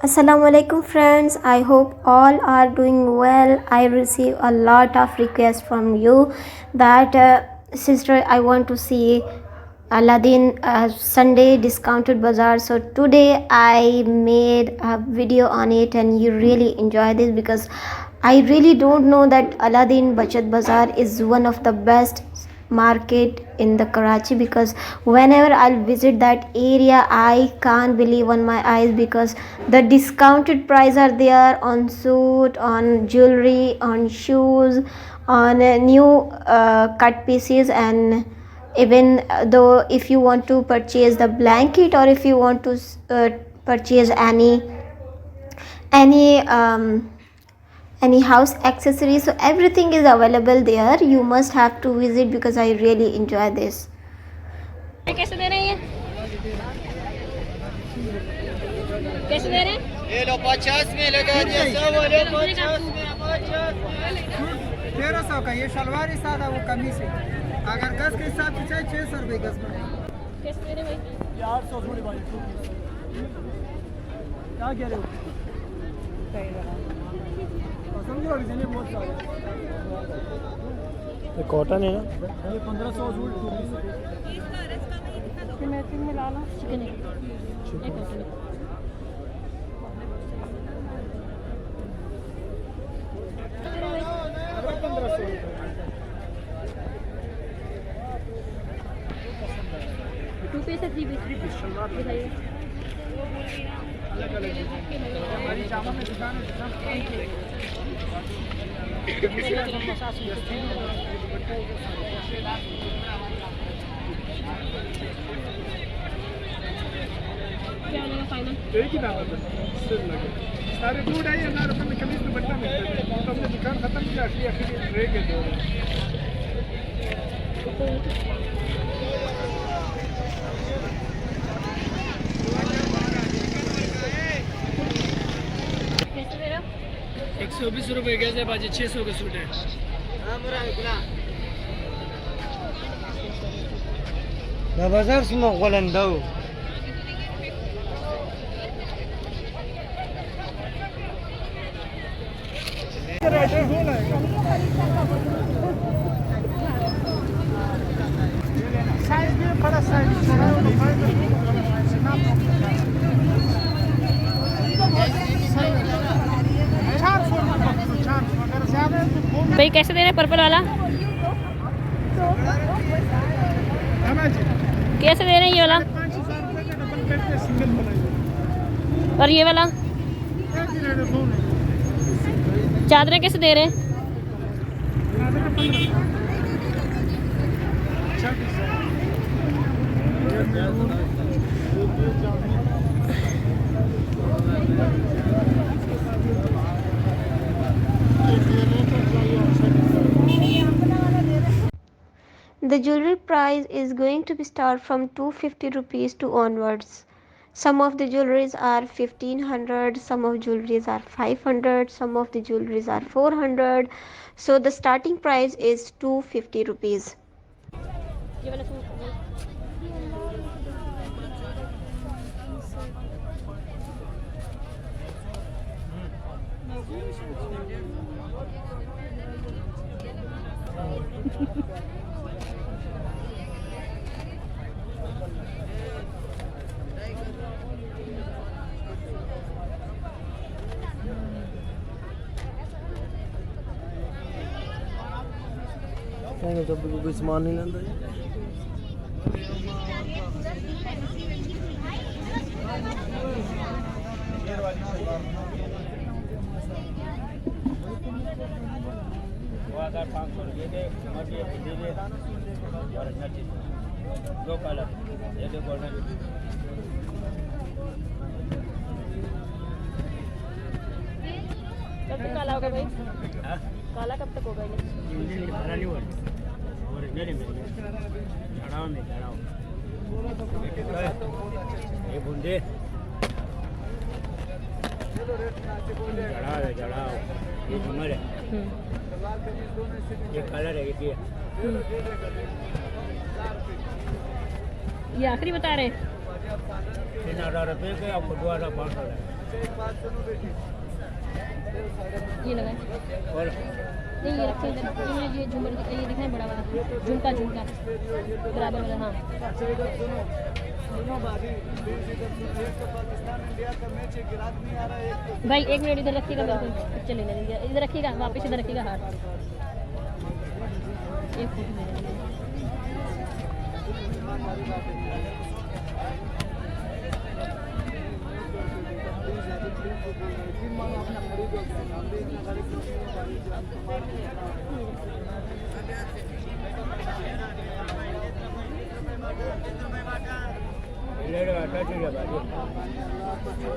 Assalamu alaikum friends. I hope all are doing well. I receive a lot of requests from you that sister I want to see Aladdin Sunday discounted bazaar. So today I made a video on it and you really enjoy this because I really don't know that Aladdin Bachat Bazaar is one of the best market in the Karachi, because whenever I'll visit that area I can't believe on my eyes because the discounted price are there on suit, on jewelry, on shoes, on new cut pieces, and even though if you want to purchase the blanket or if you want to purchase any house accessories, so everything is available there. You must have to visit because I really enjoy this. कैसे दे रहे हैं कैसे दे रहे हैं ये लो 50 में लगा दिया 1300 का। ये शलवार सादा वो कमीज है। अगर गज के हिसाब से चाहिए 600 रुपये गज में। कैसे दे रहे भाई 800 थोड़ी भाई क्या कह रहे हो? समझो डिजाइन बहुत सारे। ये कॉटन है ना? ये 1500 सूट मैचिंग में लाना चिकन टू पीस है 3 पीस बताइए। हमारी जामा में दुकान है। क्या लेगा फाइनल? एक ही दाम है सारे दूध आई है ना। रुपये में कमीज दुपट्टा मिलता है। तो अपने दुकान खत्म हो जाती है फिर रह गए दो। कैसे दे रहे हो? 120 रुपये गज है बाजी। 600 का सूट है। बाजार सुनो गोलंदो साइज भी बड़ा भाई कैसे दे रहे हैं पर्पल वाला? कैसे दे रहे हैं ये वाला और ये वाला? चादरें कैसे दे रहे हैं? The jewelry price is going to be start from 250 rupees to onwards. Some of the jewelries are 1500, some of jewelries are 500, some of the jewelries are 400. So the starting price is 250 rupees. जब कोई सामान नहीं लेंदा दो colour ये दो golden कब तक काला होगा भाई? काला कब तक होगा ये? ये बूंदे जड़ाओ ये झूमर है। ये कलर है ये आखिरी बता रहे हैं। 3000 रुपये के आपको 2500 है। ये लगाए और नहीं, ये रखे इधर। ये झूमर ये दिखा है बड़ा वाला झुमका झुमका बराबर वाला। हाँ भाई 1 मिनट इधर रखिएगा, मेरे को पिक्चर लेने दीजिए। इधर रखिएगा, वापस इधर रखिएगा हाथ। एक फोटो ले लीजिए।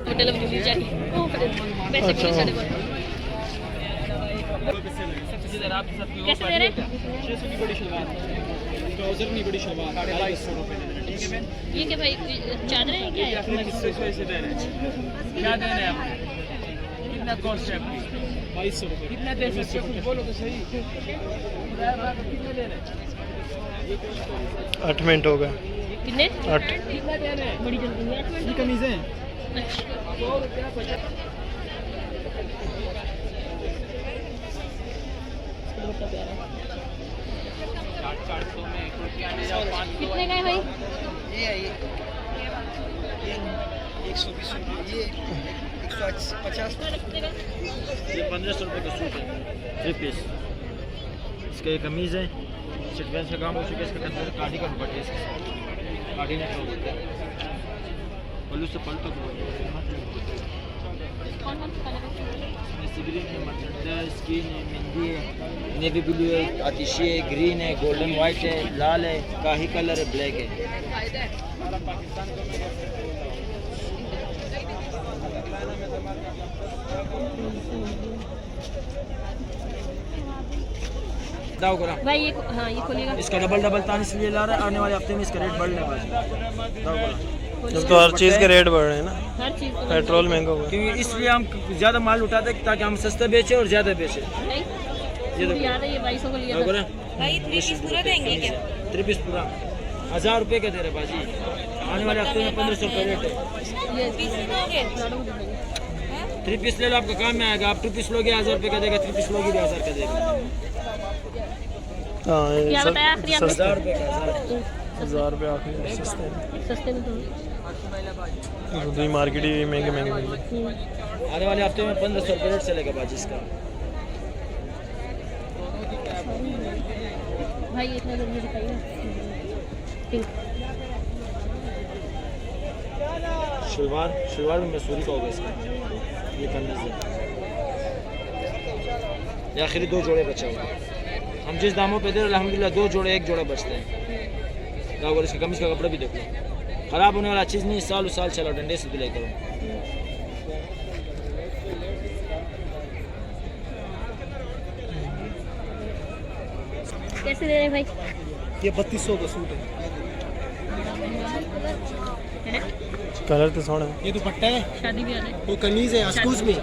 होटल में मुझे चाहिए पैसे पूरे सारे बोल। कैसे दे रहे हैं? 600 की बड़ी शलवार, ट्राउजर नहीं बड़ी शलवार 2250 रुपए। ये क्या भाई चादरें हैं क्या है? किससे पैसे दे रहे हैं? क्या दे रहे हैं आप? कितना कॉस्ट है आपकी? 2200 रुपए। कितना दे सकते हो कुछ बोलो तो सही। कितने दे रहे हैं? 8 मिनट हो गए। कितने? 8। कितना दे रहे हैं? बड़ी जल्दी है। ये कमीजें हैं अच्छा 100 रुपया 50। दुपट्टा प्यारा है। 400 में रुपया ले जाओ 500। कितने का है भाई? ये 120 रुपये, ये 150। ये 1500 रुपये का सूट है 3 पीस। इसका ये कमीज़ है, सिक्वेंस का काम हो चुका है। इसका कंधे काढ़ी का दुपट्टा है, इसके साथ काढ़ी ने छोड़ दिया पल्लू से पलटो कौन कौन सा कलर है? सिविलियन है, मर्चेंट है, स्किन है, मेहंदी है, नेवी ब्लू है, आतिशी है, ग्रीन है, गोल्डन वाइट है, लाल है, काही कलर है, ब्लैक है। दाव करा भाई ये हाँ ये खोलिएगा। इसका डबल तान इसलिए ला रहा है, आने वाले हफ्ते में इसका रेट बढ़ रहा है। दाव करा अब तो हर चीज़ के रेट बढ़ रहे हैं ना, हर चीज़ को पेट्रोल महंगा हुआ है। क्योंकि इसलिए हम ज़्यादा माल उठाते हैं ताकि हम सस्ते बेचें और ज़्यादा बेचें। नहीं ये देखो याद है ये 2200 को लिया दाव था। करा भाई 3 पीस पूरा देंगे क्या? 3 पीस पूरा 1000 रुपये का दे रहे बाजी। आने वाले हफ्ते में 1500 रुपये रेट है। ये पीस दोगे? लाडू दे देंगे। 3 पीस ले लो, आपका काम में आएगा। आप 2 पीस लोगे 1000 रुपये का देगा, 3 पीस लोगे भी 1000 का देगा। हाँ ये क्या सब बताया आखिरी आपने? 1000 रुपये का 1000 रुपये आखिरी सस्ते हैं। सस्ते में तो दूसरी मार्केट ही महंगे महंगे मिल रही है। आने वाले हफ्ते में 1500 रुपये रेट चलेगा बाजी इसका। भाई इतना जल्दी दिखाइए ना। पिंक शलवार में मसूरी का होगा इसका। ये कमीज है, ये आखिरी 2 जोड़े बचे हुए हैं। हम जिस दामों पे दे रहे हैं अल्हम्दुलिल्लाह 2 जोड़े 1 जोड़ा बचते हैं। अगर इसका कमीज का कपड़ा भी देखो, ख़राब होने वाला चीज़ नहीं, साल चला, डंडे से दिलाई करो। कैसे दे रहे हैं भाई? ये 3200 का सूट है। कलर तो सोना है। ये दुपट्टा है, शादी भी आ रहा है। वो कमीज है। Excuse me.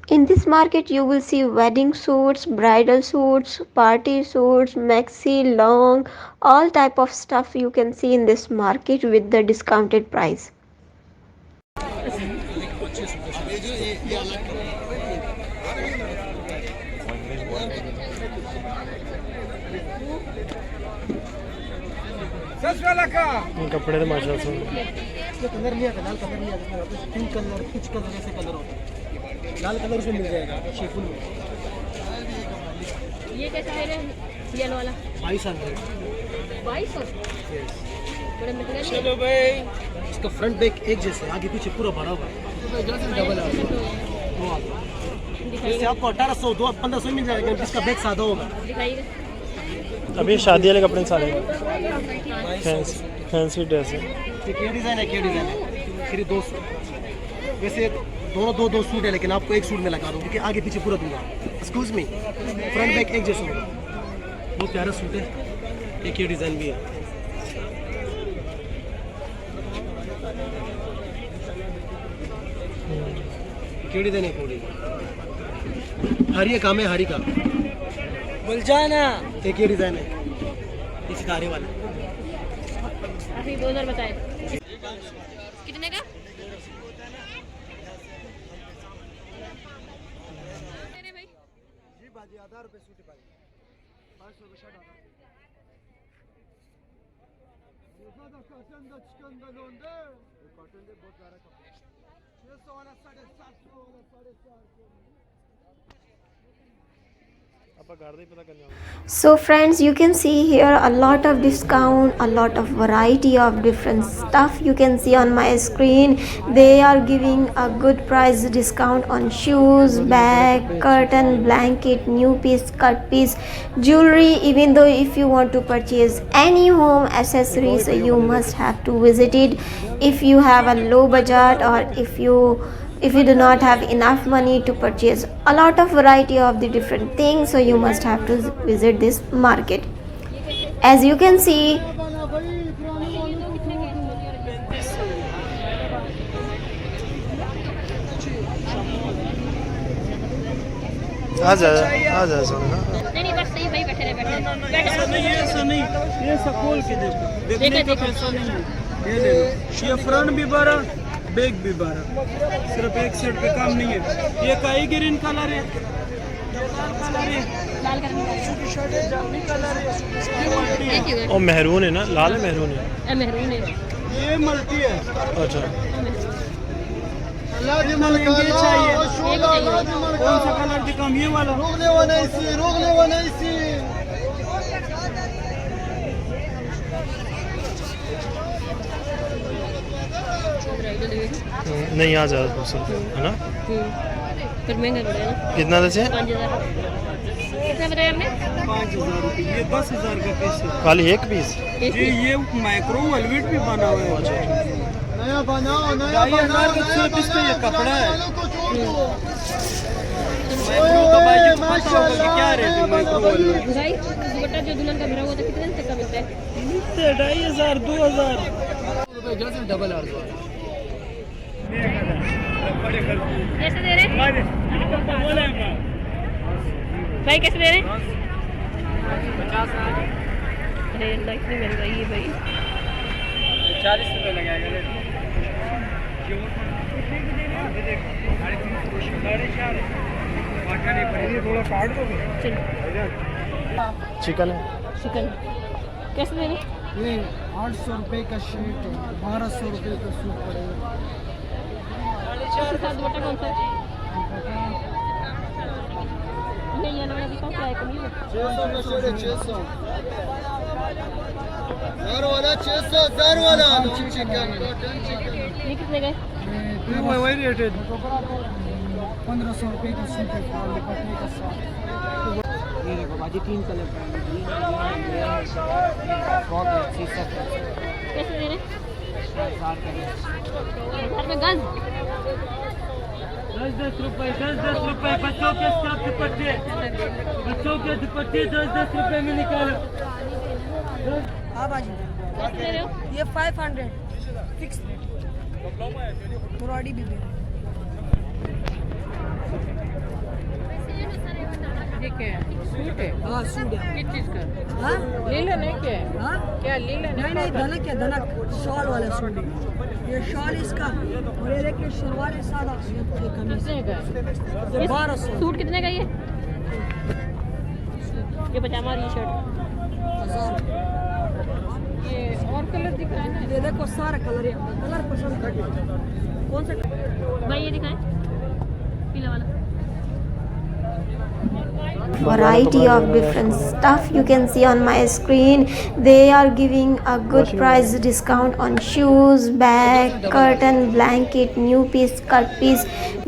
In this market, you will see wedding suits, bridal suits, party suits, maxi, long, all type of stuff you can see in this market with the discounted price. ये कपड़े तो माशाल्लाह से ये कलर लिया था, लाल colour लिया था, वापस पिंक कलर, कुछ कलर ऐसे कलर होता है। लाल कलर उसमें मिल जाएगा शेफुल में। ये कैसे दे रहे हैं? येलो वाला 2200। 2200 बड़ा महंगा है। चलो भाई, इसका फ्रंट बैक एक जैसे, आगे पीछे पूरा भरा हुआ है। डबल है वो आता है। जैसे आपको 1800 1500 मिल जाएगा, इसका बैक सादा होगा। दिखाइएगा। अभी शादी वाले कपड़े सारे फैंसी ड्रेस है। क्या डिज़ाइन है, क्या डिज़ाइन है? फिर 2 सूट, वैसे दोनों सूट है, लेकिन आपको एक सूट में लगा दूँ क्योंकि आगे पीछे पूरा दूंगा। एक्सक्यूज मी, फ्रंट बैक एक जैसा होगा। बहुत प्यारा सूट है, एक ये डिज़ाइन भी है। क्या डिज़ाइन है? पूरी हरी काम है, हरी का बोल जाना। एक ये डिज़ाइन है, ये सितारे वाला। अभी 2000 बताए। कितने का? 1000 रुपए सूट है भाई, 500 रुपए शर्ट आता है। कॉटन दा चिकन दा लोंदे कॉटन दे बहुत प्यारा कपड़ा 600 वाला 750 वाला 450। So friends, you can see here a lot of discount, a lot of variety of different stuff you can see on my screen. They are giving a good price discount on shoes, bag, curtain, blanket, new piece, cut piece, jewelry. Even though if you want to purchase any home accessories, you must have to visit it. If you have a low budget, or if you do not have enough money to purchase a lot of variety of the different things, so you must have to visit this market. As you can see, आजा आजा सोना। नहीं बस सही भाई, बैठे रहे। ऐसा नहीं, ये सब खोल के देखो, देखने का पैसा नहीं है। ये ले लो, ये फ्रंट भी 12, बैग भी 12, सिर्फ एक सेट पे काम नहीं है। ये काई ग्रीन कलर है, लाल कलर है, लाल कलर शर्ट है, जामुनी कलर है, ये मल्टी है। और मेहरून है ना, लाल है मेहरून है। मेहरून है, ये मल्टी है। अच्छा कितना लेंगे चाहिए? कौन सा कलर दिखाऊं? ये वाला। नहीं आ जा 200 रुपये है ना, फिर महंगा पड़ेगा ना। कितना दसे? 5000 कितना बताया आपने? 5000 रुपये, ये 10,000 का पीस है। खाली एक पीस? ये माइक्रो वेलवेट भी बना हुआ है। नया बनाओ, नया बनाओ, इसका ये कपड़ा है। माइक्रो का भाई जी पता होगा कि क्या रेट है माइक्रो वेलवेट। भाई दुपट्टा जो दुल्हन का भरा हुआ था कितने तक का मिलता है? 2500 2000 डबल आर्स कैसे दे रहे भाई, कैसे दे रहे? 50। अरे अल्लाह इतनी महंगाई है भाई। 40 रुपए लगाएगा। थोड़ा काट दोगे? चिकन है। चिकन कैसे दे रहे? ये 800 रुपए का शर्ट है, 1200 रुपए का सूट पड़ेगा। इसके साथ दुपट्टा कौन सा है? नहीं ये वाला दिखाओ, क्या है कमीज है? 600 का शर्ट है, 600 वाला 600 वाला चिकन। ये कितने का है? वही रेट है। 1500 रुपए का सूट है, दुपट्टे का साथ। ये देखो बाजी 3 कलर का फ्रॉक है, शीशा का। कैसे दे रहे? 1000 का। 1000 में गज 10-10 रुपए, 10-10 रुपए। बच्चों के सब दुपट्टे, बच्चों के दुपट्टे 10-10 रुपए में निकालो। हाँ बाजी, कैसे दे रहे हो? ये 500 फिक्स मुरादी भी दे। ठीक है, सूट है। हाँ सूट है। किस चीज का? हाँ लीलन है क्या? हाँ क्या लीलन है? नहीं धनक है, धनक शॉल वाला सूट है। ये शॉल इसका, और ये देखिए शलवार सादा, ये कमीज कितने का है? ये 1200। सूट कितने का ये पजामा और ये शर्ट? 1000। ये और कलर दिखाए ना। ये देखो सारा कलर है, कलर पसंद कर। कौन सा भाई ये दिखाएं, पीला वाला। variety of different stuff you can see on my screen. They are giving a good price discount on shoes, bag, curtain, blanket, new piece, cut piece,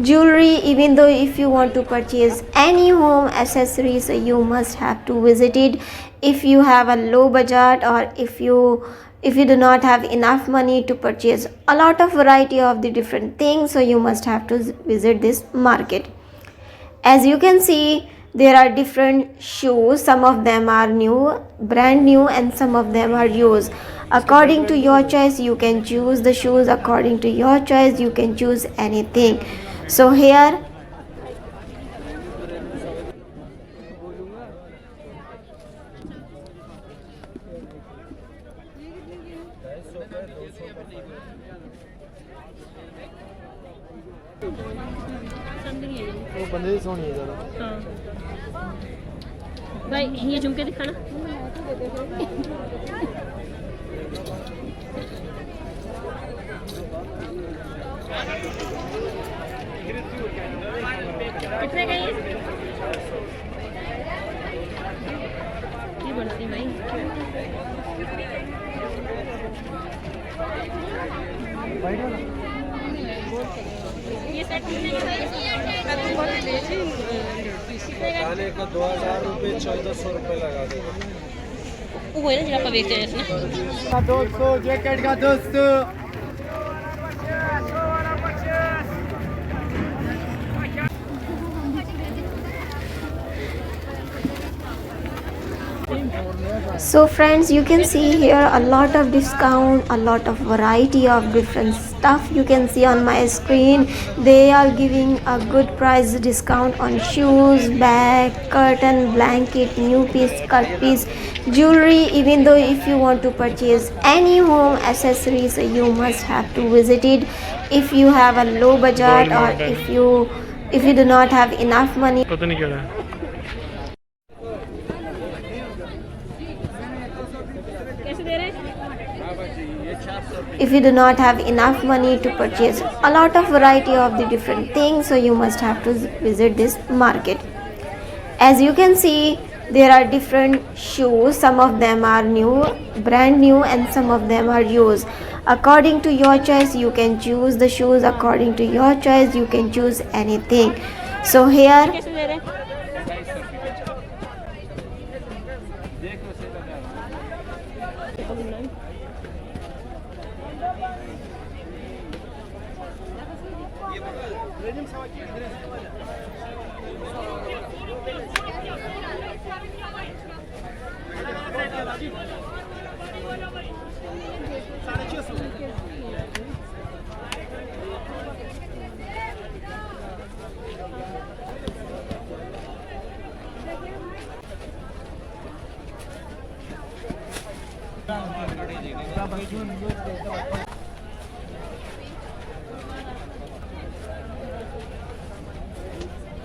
jewelry. Even though if you want to purchase any home accessories, you must have to visit it. If you have a low budget, or if you do not have enough money to purchase a lot of variety of the different things, so you must have to visit this market. As you can see, there are different shoes. Some of them are new, brand new, and some of them are used. According to your choice, you can choose the shoes. According to your choice, you can choose anything. So here वो बंदे सोनी है ज़्यादा। हाँ भाई ये झुमके दिखाना। कितने का ये बढ़ती भाई। ये सेट कितने का खाने का 2000 रुपये 1400 रुपये लगा देगा। वो है ना जरा बेचते हैं इसमें। 200 जैकेट का 200। So friends, you can see here a lot of discount, a lot of variety of different stuff you can see on my screen. They are giving a good price discount on shoes, bag, curtain, blanket, new piece, cut piece, jewelry. Even though if you want to purchase any home accessories, you must have to visit it. If you have a low budget or if you do not have enough money, पता नहीं क्या है। कैसे दे रहे हैं? if you do not have enough money to purchase a lot of variety of the different things, so you must have to visit this market. As you can see, there are different shoes. Some of them are new, brand new, and some of them are used. According to your choice, you can choose the shoes. According to your choice, you can choose anything. So here कैसे दे रहे हैं?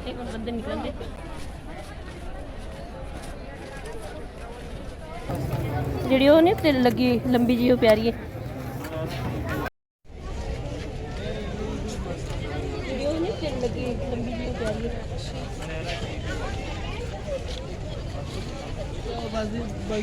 एक और बंदे निकल दे। Video ने तेल लगी लंबी जी प्यारी है। वीडियो ने तेल लगी लंबी जी प्यारी है। भाई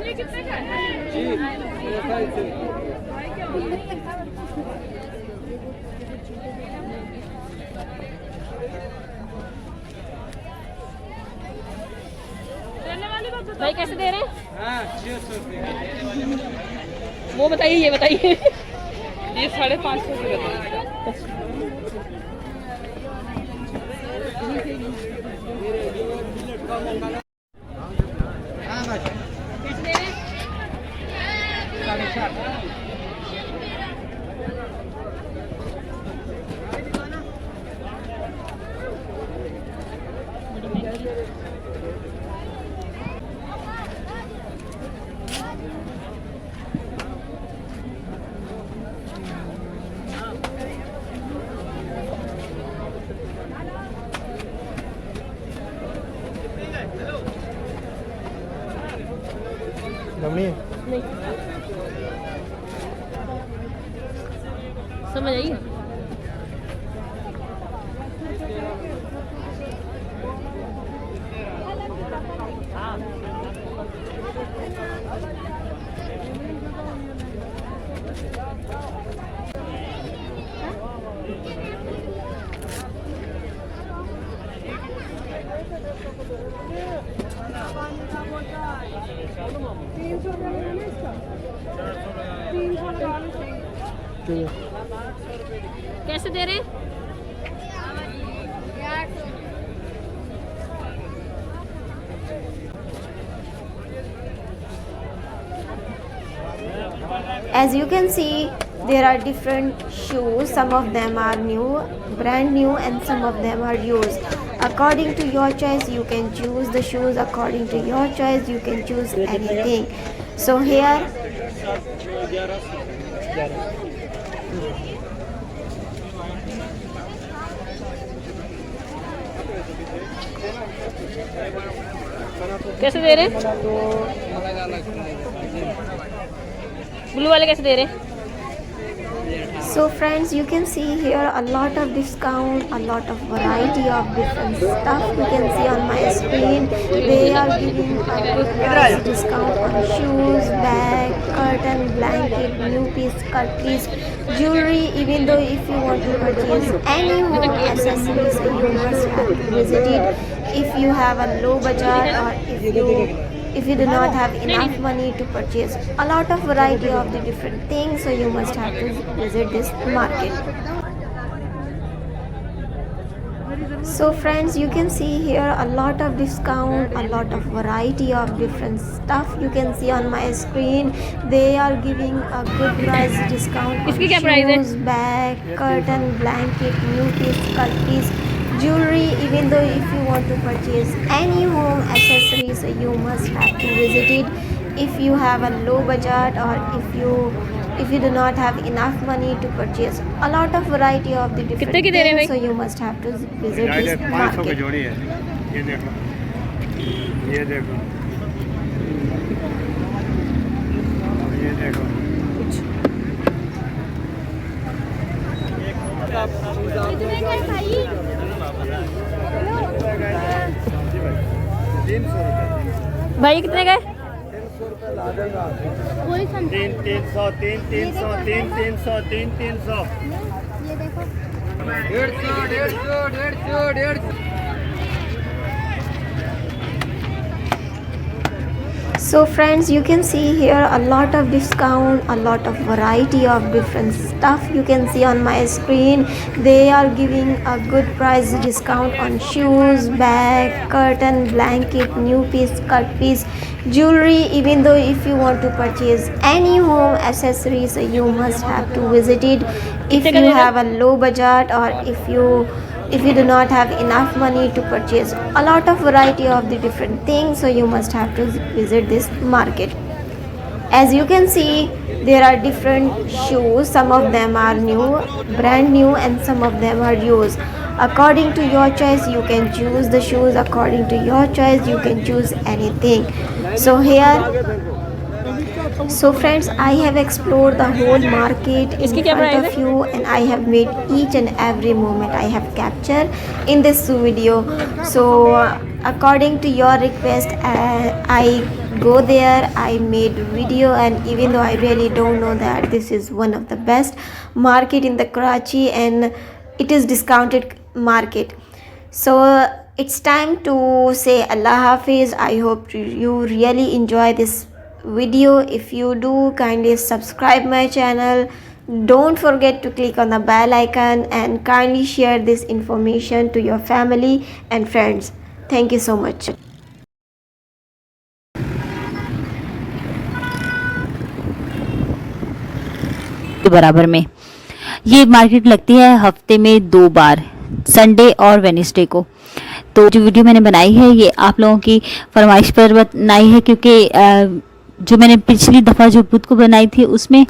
ये कितने का है? भाई कैसे दे रहे हैं? हाँ 600 रुपये। वो बताइए, ये बताइए। ये 550 रुपये का। कैसे दे रहे हैं? दमनी है। नहीं समझ आई। कैसे दे रहे हैं? as you can see, there are different shoes. Some of them are new, brand new, and some of them are used. according to your choice you can choose the shoes, according to your choice you can choose anything. So here कैसे दे रहे? Blue वाले कैसे दे रहे? So friends, you can see here a lot of discount, a lot of variety of different stuff you can see on my screen. They are giving a good price discount on shoes, bag, curtain, blanket, new piece, cut piece, jewelry. Even though if you want to purchase any home accessories, you must have to visit it. If you have a low budget or if you do not have enough money to purchase a lot of variety of the different things, so you must have to visit this market. So friends, you can see here a lot of discount, a lot of variety of different stuff you can see on my screen. They are giving a good price discount on इसकी क्या price है? shoes, bag, curtain, blanket, new piece, cut piece, jewelry. Even though if you want to purchase any home accessories, you must have to visit it. If you have a low budget or if you do not have enough money to purchase a lot of variety of the different कितने की दे रहे हैं things, भाई? so you must have to visit this 500 की market. जोड़ी है। ये देखो, ये देखो, और ये देखो। भाई कितने गए? 300 So friends, you can see here a lot of discount, a lot of variety of different stuff you can see on my screen. They are giving a good price discount on shoes, bag, curtain, blanket, new piece, cut piece, jewelry. Even though if you want to purchase any home accessories, you must have to visit it. If you have a low budget or if you do not have enough money to purchase a lot of variety of the different things, so you must have to visit this market. As you can see, there are different shoes. Some of them are new, brand new, and some of them are used. According to your choice you can choose the shoes, according to your choice you can choose anything. So friends, I have explored the whole market in front of you, and I have made each and every moment I have captured in this video. So according to your request, I go there, I made video, and even though I really don't know that this is one of the best market in the Karachi and it is discounted market. So it's time to say Allah Hafiz. I hope you really enjoy this video. If you do, kindly subscribe my channel. Don't forget to click on the bell icon and kindly share this information to your family and friends. Thank you so much. के बराबर में ये market लगती है हफ्ते में 2 बार, Sunday और Wednesday को। तो जो वीडियो मैंने बनाई है ये आप लोगों की फरमाइश पर बनाई है, क्योंकि जो मैंने पिछली दफ़ा जो बुध को बनाई थी उसमें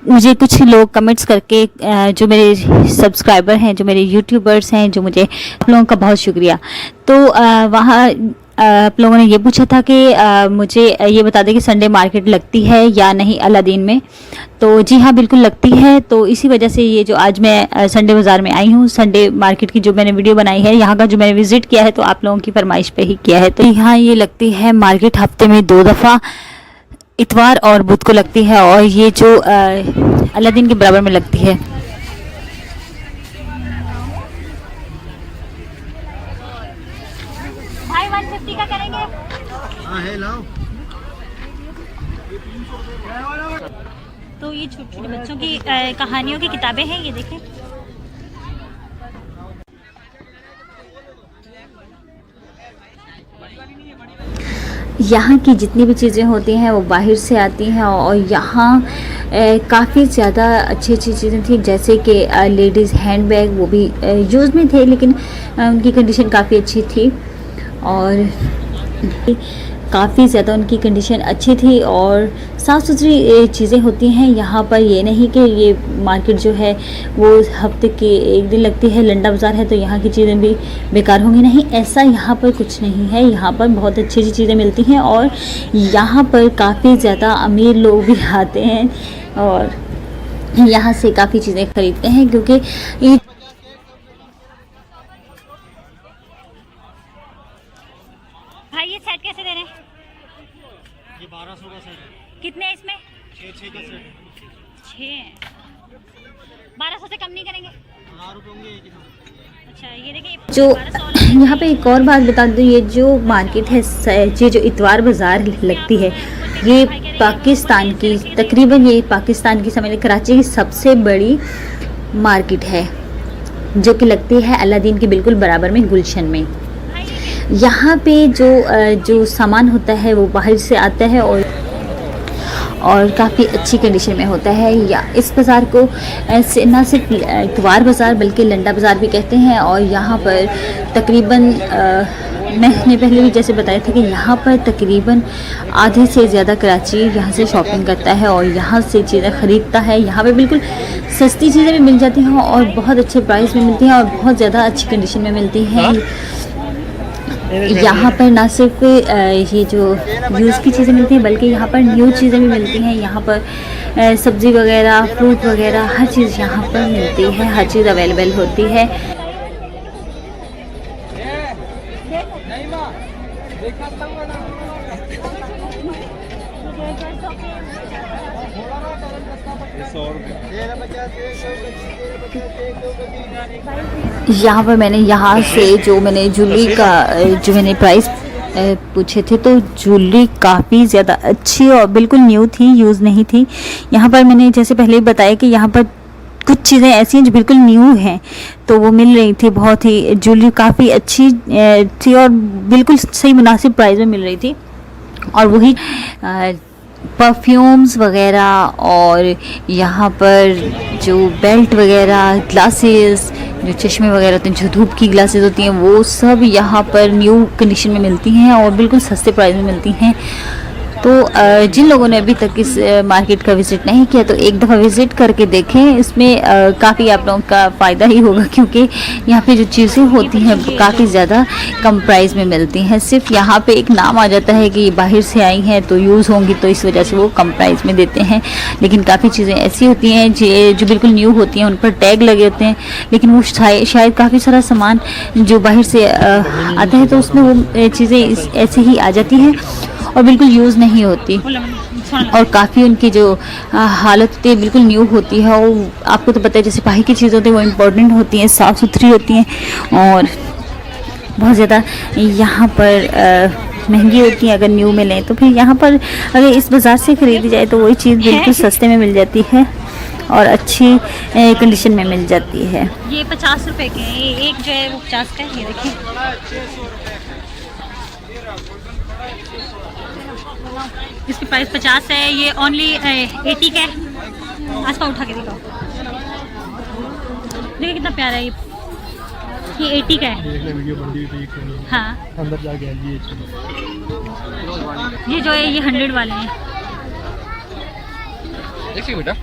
मुझे कुछ लोग कमेंट्स करके, जो मेरे सब्सक्राइबर हैं, जो मेरे यूट्यूबर्स हैं, जो मुझे, आप लोगों का बहुत शुक्रिया। तो वहाँ आप लोगों ने ये पूछा था कि मुझे ये बता दें कि संडे मार्केट लगती है या नहीं अलादीन में। तो जी हाँ, बिल्कुल लगती है। तो इसी वजह से ये जो आज मैं संडे बाज़ार में आई हूँ, संडे मार्केट की जो मैंने वीडियो बनाई है, यहाँ का जो मैंने विज़िट किया है, तो आप लोगों की फरमाइश पे ही किया है। तो यहाँ ये लगती है मार्केट हफ्ते में 2 दफ़ा, इतवार और बुध को लगती है, और ये जो अलादीन के बराबर में लगती है। भाई 150 का करेंगे? हाँ है, लाओ। तो ये छोटे छोटे बच्चों की कहानियों की किताबें हैं, ये देखें। यहाँ की जितनी भी चीज़ें होती हैं वो बाहर से आती हैं, और यहाँ काफ़ी ज़्यादा अच्छी अच्छी चीज़ें थी, जैसे कि लेडीज़ हैंड बैग, वो भी यूज़ में थे लेकिन उनकी कंडीशन काफ़ी अच्छी थी और काफ़ी ज़्यादा उनकी कंडीशन अच्छी थी और साफ़ सुथरी चीज़ें होती हैं यहाँ पर। ये नहीं कि ये मार्केट जो है वो हफ्ते के एक दिन लगती है, लंडा बाज़ार है तो यहाँ की चीज़ें भी बेकार होंगी, नहीं, ऐसा यहाँ पर कुछ नहीं है। यहाँ पर बहुत अच्छी अच्छी चीज़ें मिलती हैं और यहाँ पर काफ़ी ज़्यादा अमीर लोग भी आते हैं और यहाँ से काफ़ी चीज़ें ख़रीदते हैं, क्योंकि ये भाई ये सेट कैसे दे रहे हैं? ये 1200 का सेट है। कितने हैं इसमें? 6 का सेट है। 6 1200 से कम नहीं करेंगे? 1000 रुपये होंगे एक ही। अच्छा ये देखिए जो यहाँ पे एक और बात बता दूँ, ये जो मार्केट है, ये जो इतवार बाज़ार लगती है, ये पाकिस्तान की, तकरीबन ये पाकिस्तान की, समझ लें कराची की सबसे बड़ी मार्केट है, जो कि लगती है अलादीन के बिल्कुल बराबर में, गुलशन में। यहाँ पे जो सामान होता है वो बाहर से आता है और काफ़ी अच्छी कंडीशन में होता है। या इस बाज़ार को ना सिर्फ इतवार बाज़ार बल्कि लंडा बाज़ार भी कहते हैं। और यहाँ पर तकरीबन मैंने पहले भी जैसे बताया था कि यहाँ पर तकरीबन आधे से ज़्यादा कराची यहाँ से शॉपिंग करता है और यहाँ से चीज़ें ख़रीदता है। यहाँ पे बिल्कुल सस्ती चीज़ें भी मिल जाती हैं और बहुत अच्छे प्राइस में मिलती हैं और बहुत ज़्यादा अच्छी कंडीशन में मिलती हैं। यहाँ पर ना सिर्फ ये जो यूज़ की चीज़ें मिलती हैं बल्कि यहाँ पर न्यू चीज़ें भी मिलती हैं। यहाँ पर सब्ज़ी वगैरह, फ्रूट वगैरह, हर चीज़ यहाँ पर मिलती है, हर चीज़ अवेलेबल होती है। यहाँ पर मैंने यहाँ से जो मैंने ज्वेलरी का जो मैंने प्राइस पूछे थे, तो ज्वेलरी काफ़ी ज़्यादा अच्छी और बिल्कुल न्यू थी, यूज़ नहीं थी। यहाँ पर मैंने जैसे पहले ही बताया कि यहाँ पर कुछ चीज़ें ऐसी हैं जो बिल्कुल न्यू हैं, तो वो मिल रही थी। बहुत ही ज्वेलरी काफ़ी अच्छी थी और बिल्कुल सही मुनासिब प्राइस में मिल रही थी। और वही परफ्यूम्स वगैरह और यहाँ पर जो बेल्ट वगैरह, ग्लासेस, जो चश्मे वगैरह होते हैं, जो धूप की ग्लासेस होती हैं, वो सब यहाँ पर न्यू कंडीशन में मिलती हैं और बिल्कुल सस्ते प्राइस में मिलती हैं। तो जिन लोगों ने अभी तक इस मार्केट का विज़िट नहीं किया तो एक दफ़ा विज़िट करके देखें। इसमें काफ़ी आप लोगों का फ़ायदा ही होगा, क्योंकि यहाँ पे जो चीज़ें होती हैं काफ़ी ज़्यादा कम प्राइस में मिलती हैं। सिर्फ यहाँ पे एक नाम आ जाता है कि बाहर से आई हैं तो यूज़ होंगी, तो इस वजह से वो कम प्राइस में देते हैं। लेकिन काफ़ी चीज़ें ऐसी होती हैं जो बिल्कुल न्यू होती हैं, उन पर टैग लगे होते हैं, लेकिन वो शायद काफ़ी सारा सामान जो बाहर से आता है तो उसमें वो चीज़ें ऐसे ही आ जाती हैं और बिल्कुल यूज़ नहीं होती। और काफ़ी उनकी जो हालत होती है बिल्कुल न्यू होती है। और आपको तो पता है जैसे बाहर की चीज़ें होती हैं वो इम्पोर्टेंट होती हैं, साफ़ सुथरी होती हैं और बहुत ज़्यादा यहाँ पर महंगी होती हैं अगर न्यू में लें। तो फिर यहाँ पर अगर इस बाज़ार से ख़रीदी जाए तो वही चीज़ बिल्कुल सस्ते में मिल जाती है और अच्छी कंडीशन में मिल जाती है। ये 50 रुपए के हैं, एक जो है वो 50 का है। ये देखिए इसकी प्राइस 50 है, ये ओनली 80 का है। आसपा उठा के दिखाओ, देखिए कितना प्यारा है ये 80 का है। हाँ अंदर जाके ये जो है ये 100 वाले हैं। देखिए बेटा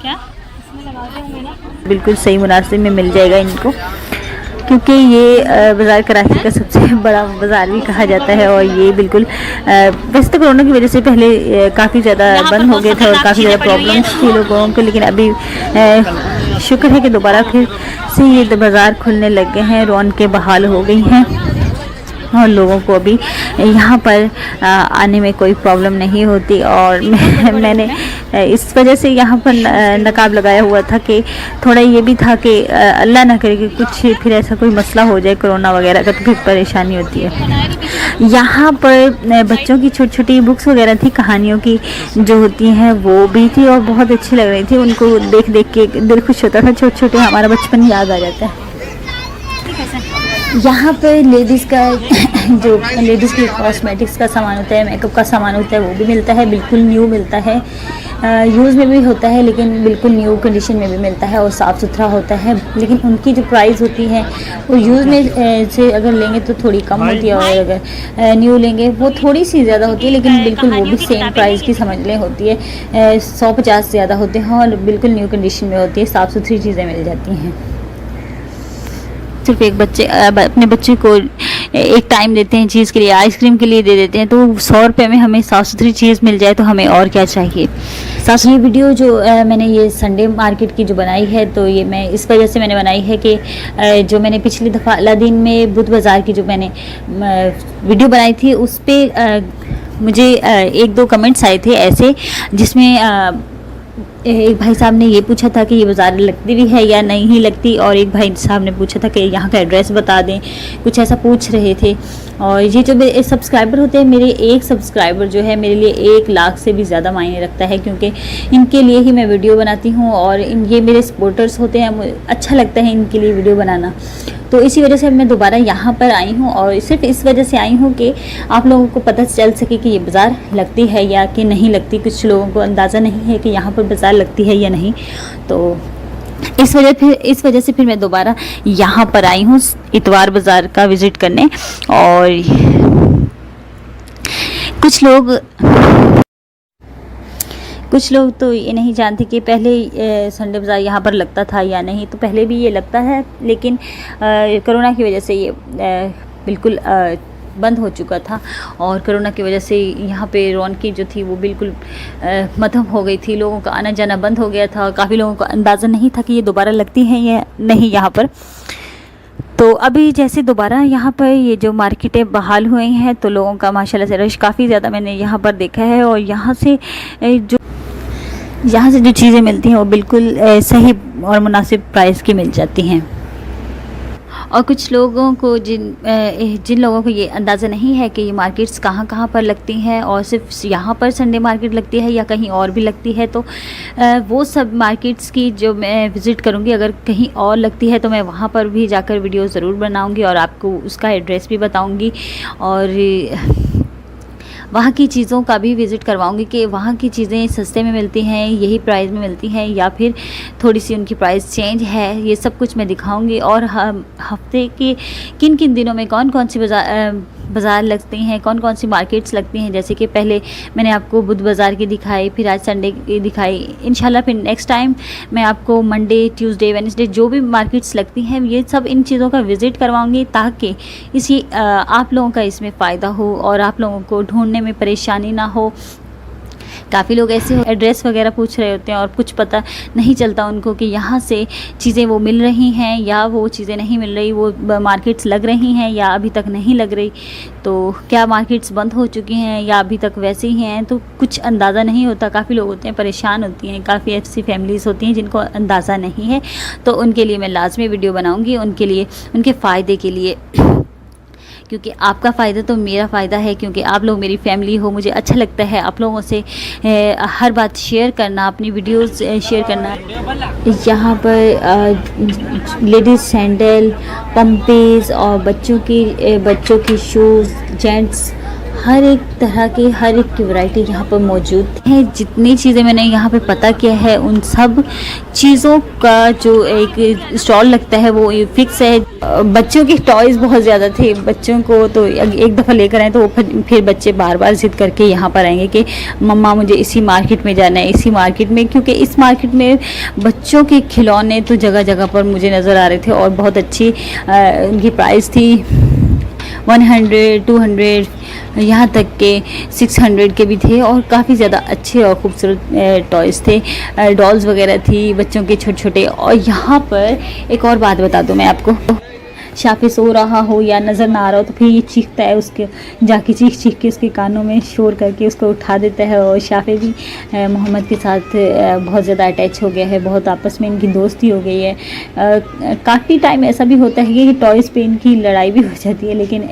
क्या बिल्कुल सही मुनासिब में मिल जाएगा इनको, क्योंकि ये बाज़ार कराची का सबसे बड़ा बाज़ार भी कहा जाता है। और ये बिल्कुल वैसे तो कोरोना की वजह से पहले काफ़ी ज़्यादा बंद हो गया था और काफ़ी ज़्यादा प्रॉब्लम्स थी लोगों को, लेकिन अभी शुक्र है कि दोबारा फिर से ये बाज़ार खुलने लग गए हैं, रौनकें बहाल हो गई हैं और लोगों को अभी यहाँ पर आने में कोई प्रॉब्लम नहीं होती। और मैंने इस वजह से यहाँ पर नकाब लगाया हुआ था कि थोड़ा ये भी था कि अल्लाह ना करे कि कुछ फिर ऐसा कोई मसला हो जाए कोरोना वगैरह का, तो फिर परेशानी होती है। यहाँ पर बच्चों की छोटी छोटी बुक्स वगैरह थी, कहानियों की जो होती हैं वो भी थी और बहुत अच्छी लग रही थी। उनको देख देख के दिल खुश होता था, छोटे छोटे हमारा बचपन याद आ जाता है। यहाँ पर लेडीज़ का जो लेडीज़ की कॉस्मेटिक्स का सामान होता है, मेकअप का सामान होता है, वो भी मिलता है, बिल्कुल न्यू मिलता है। यूज़ में भी होता है लेकिन बिल्कुल न्यू कंडीशन में भी मिलता है और साफ़ सुथरा होता है। लेकिन उनकी जो प्राइस होती है वो यूज़ में से अगर लेंगे तो थोड़ी कम होती है, और अगर न्यू लेंगे वो थोड़ी सी ज़्यादा होती है, लेकिन बिल्कुल वो भी सेम प्राइस की समझ लें होती है। 150 ज़्यादा होते हैं और बिल्कुल न्यू कंडीशन में होती है, साफ़ सुथरी चीज़ें मिल जाती हैं। सिर्फ एक बच्चे अपने बच्चे को एक टाइम देते हैं चीज़ के लिए, आइसक्रीम के लिए दे देते हैं, तो 100 रुपये में हमें साफ़ सुथरी चीज़ मिल जाए तो हमें और क्या चाहिए। साफ़ सुथरी वीडियो जो मैंने ये संडे मार्केट की जो बनाई है, तो ये मैं इस वजह से मैंने बनाई है कि जो मैंने पिछली दफ़ा अलादीन में बुध बाज़ार की जो मैंने वीडियो बनाई थी उस पर मुझे 1-2 कमेंट्स आए थे ऐसे, जिसमें एक भाई साहब ने ये पूछा था कि ये बाज़ार लगती भी है या नहीं लगती, और एक भाई साहब ने पूछा था कि यहाँ का एड्रेस बता दें, कुछ ऐसा पूछ रहे थे। और ये जो मेरे सब्सक्राइबर होते हैं, मेरे एक सब्सक्राइबर जो है मेरे लिए 1 लाख से भी ज़्यादा मायने रखता है, क्योंकि इनके लिए ही मैं वीडियो बनाती हूँ और ये मेरे सपोर्टर्स होते हैं, मुझे अच्छा लगता है इनके लिए वीडियो बनाना। तो इसी वजह से मैं दोबारा यहाँ पर आई हूँ, और सिर्फ इस वजह से आई हूँ कि आप लोगों को पता चल सके कि ये बाज़ार लगती है या कि नहीं लगती। कुछ लोगों को अंदाज़ा नहीं है कि यहाँ पर बाज़ार लगती है या नहीं, तो इस वजह से फिर मैं दोबारा यहाँ पर आई हूँ इतवार बाज़ार का विज़िट करने। और कुछ लोग तो ये नहीं जानते कि पहले संडे बाज़ार यहाँ पर लगता था या नहीं। तो पहले भी ये लगता है, लेकिन कोरोना की वजह से ये बिल्कुल बंद हो चुका था, और कोरोना की वजह से यहाँ पे रौनकी जो थी वो बिल्कुल मद्धम हो गई थी, लोगों का आना जाना बंद हो गया था। काफ़ी लोगों को अंदाज़ा नहीं था कि ये दोबारा लगती हैं या नहीं यहाँ पर। तो अभी जैसे दोबारा यहाँ पर ये जो मार्केटें बहाल हुई हैं, तो लोगों का माशाल्लाह से रश काफ़ी ज़्यादा मैंने यहाँ पर देखा है, और यहाँ से जो चीज़ें मिलती हैं वो बिल्कुल सही और मुनासिब प्राइस की मिल जाती हैं। और कुछ लोगों को जिन लोगों को ये अंदाज़ा नहीं है कि ये मार्केट्स कहाँ पर लगती हैं, और सिर्फ यहाँ पर संडे मार्केट लगती है या कहीं और भी लगती है, तो वो सब मार्केट्स की जो मैं विज़िट करूँगी, अगर कहीं और लगती है तो मैं वहाँ पर भी जाकर वीडियो ज़रूर बनाऊँगी और आपको उसका एड्रेस भी बताऊँगी, और वहाँ की चीज़ों का भी विज़िट करवाऊँगी कि वहाँ की चीज़ें सस्ते में मिलती हैं, यही प्राइस में मिलती हैं, या फिर थोड़ी सी उनकी प्राइस चेंज है। ये सब कुछ मैं दिखाऊँगी। और हफ्ते के किन किन दिनों में कौन कौन सी बाज़ार लगती हैं, कौन कौन सी मार्केट्स लगती हैं। जैसे कि पहले मैंने आपको बुध बाज़ार की दिखाई, फिर आज संडे की दिखाई। इंशाल्लाह फिर नेक्स्ट टाइम मैं आपको मंडे, ट्यूसडे, वेडनेसडे जो भी मार्केट्स लगती हैं, ये सब इन चीज़ों का विज़िट करवाऊँगी, ताकि आप लोगों का इसमें फ़ायदा हो और आप लोगों को ढूंढने में परेशानी ना हो। काफ़ी लोग ऐसे एड्रेस वगैरह पूछ रहे होते हैं और कुछ पता नहीं चलता उनको कि यहाँ से चीज़ें वो मिल रही हैं या वो चीज़ें नहीं मिल रही, वो मार्केट्स लग रही हैं या अभी तक नहीं लग रही, तो क्या मार्केट्स बंद हो चुकी हैं या अभी तक वैसे ही हैं, तो कुछ अंदाज़ा नहीं होता। काफ़ी लोग होते हैं, परेशान होती हैं, काफ़ी ऐसी फैमिलीज़ होती हैं जिनको अंदाज़ा नहीं है, तो उनके लिए मैं लाजमी वीडियो बनाऊँगी, उनके लिए, उनके फ़ायदे के लिए, क्योंकि आपका फ़ायदा तो मेरा फ़ायदा है, क्योंकि आप लोग मेरी फैमिली हो। मुझे अच्छा लगता है आप लोगों से हर बात शेयर करना, अपनी वीडियोस शेयर करना। यहाँ पर लेडीज़ सैंडल, पम्पेज और बच्चों की शूज़, जेंट्स, हर एक तरह की, हर एक की वैरायटी यहाँ पर मौजूद है। जितनी चीज़ें मैंने यहाँ पे पता किया है, उन सब चीज़ों का जो एक स्टॉल लगता है वो फिक्स है। बच्चों के टॉयज़ बहुत ज़्यादा थे, बच्चों को तो एक दफ़ा लेकर आए तो फिर बच्चे बार बार ज़िद करके यहाँ पर आएंगे कि मम्मा मुझे इसी मार्केट में जाना है, इसी मार्केट में, क्योंकि इस मार्केट में बच्चों के खिलौने तो जगह जगह पर मुझे नज़र आ रहे थे और बहुत अच्छी उनकी प्राइस थी। 100, 200, यहाँ तक के 600 के भी थे, और काफ़ी ज़्यादा अच्छे और ख़ूबसूरत टॉयज़ थे, डॉल्स वगैरह थी बच्चों के छोटे छोटे। और यहाँ पर एक और बात बता दूँ मैं आपको, शाफी सो रहा हो या नज़र ना आ रहा हो तो फिर ये चीखता है, उसके जाके चीख के उसके कानों में शोर करके उसको उठा देता है। और शाफी भी मोहम्मद के साथ बहुत ज़्यादा अटैच हो गया है, बहुत आपस में इनकी दोस्ती हो गई है। काफ़ी टाइम ऐसा भी होता है कि टॉयज़ पे इनकी लड़ाई भी हो जाती है, लेकिन